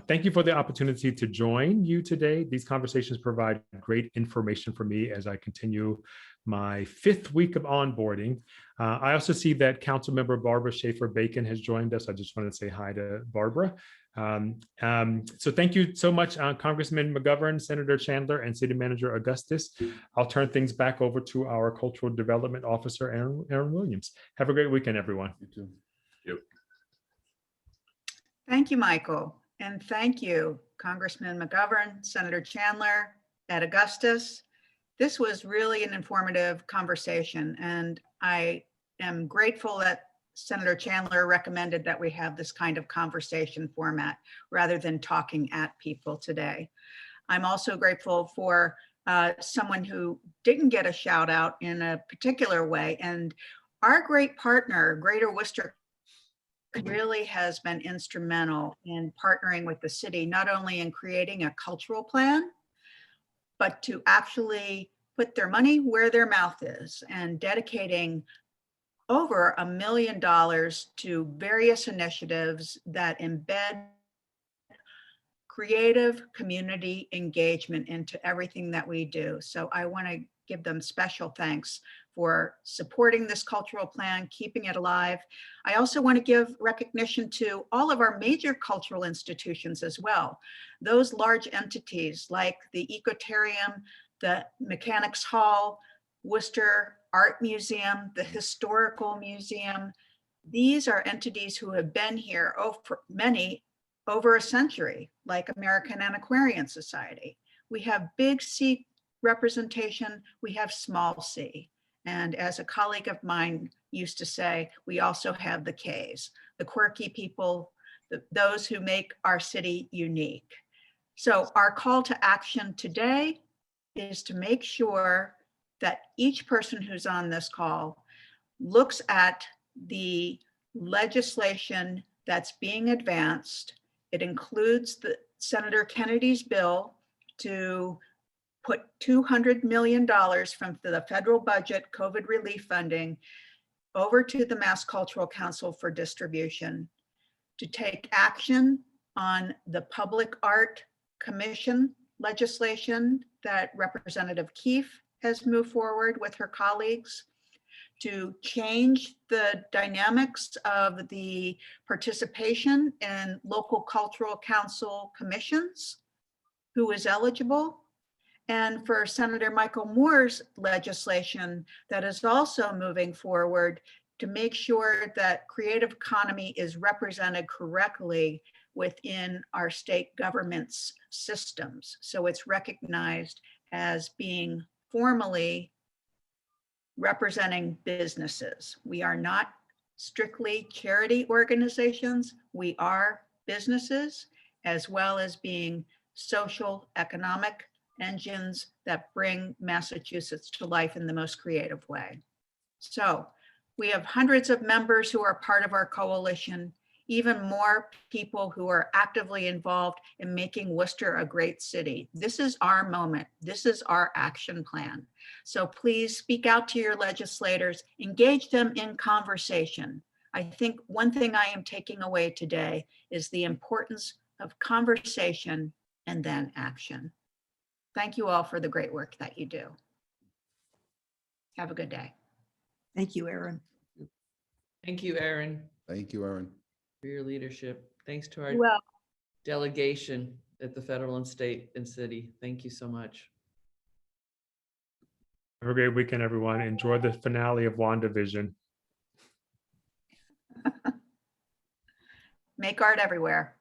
Thank you for the opportunity to join you today. These conversations provide great information for me as I continue my 5th week of onboarding. I also see that Councilmember Barbara Schaefer-Bacon has joined us. I just wanted to say hi to Barbara. So thank you so much, Congressman McGovern, Senator Chandler, and City Manager Augustus. I'll turn things back over to our Cultural Development Officer, Erin Williams. Have a great weekend, everyone. You too. Yep. Thank you, Michael. And thank you, Congressman McGovern, Senator Chandler, Ed Augustus. This was really an informative conversation, and I am grateful that Senator Chandler recommended that we have this kind of conversation format rather than talking at people today. I'm also grateful for someone who didn't get a shout out in a particular way, and our great partner, Greater Worcester, really has been instrumental in partnering with the city, not only in creating a cultural plan, but to actually put their money where their mouth is and dedicating over $1 million to various initiatives that embed creative community engagement into everything that we do. So I want to give them special thanks for supporting this cultural plan, keeping it alive. I also want to give recognition to all of our major cultural institutions as well. Those large entities like the EcoTarium, the Mechanics Hall, Worcester Art Museum, the Historical Museum. These are entities who have been here over a century, like American Antiquarian Society. We have big C representation, we have small c. And as a colleague of mine used to say, we also have the Ks, the quirky people, those who make our city unique. So our call to action today is to make sure that each person who's on this call looks at the legislation that's being advanced. It includes the Senator Kennedy's bill to put $200 million from the federal budget COVID relief funding over to the Mass Cultural Council for distribution, to take action on the Public Art Commission legislation that Representative Keefe has moved forward with her colleagues, to change the dynamics of the participation in local cultural council commissions, who is eligible, and for Senator Michael Moore's legislation that is also moving forward to make sure that creative economy is represented correctly within our state government's systems. So it's recognized as being formally representing businesses. We are not strictly charity organizations. We are businesses, as well as being social, economic engines that bring Massachusetts to life in the most creative way. So we have hundreds of members who are part of our coalition, even more people who are actively involved in making Worcester a great city. This is our moment. This is our action plan. So please speak out to your legislators, engage them in conversation. I think one thing I am taking away today is the importance of conversation and then action. Thank you all for the great work that you do. Have a good day. Thank you, Erin. Thank you, Erin, Thank you, Erin. for your leadership. Thanks to our Well, delegation at the federal and state and city. Thank you so much. Have a great weekend, everyone. Enjoy the finale of WandaVision. make art everywhere.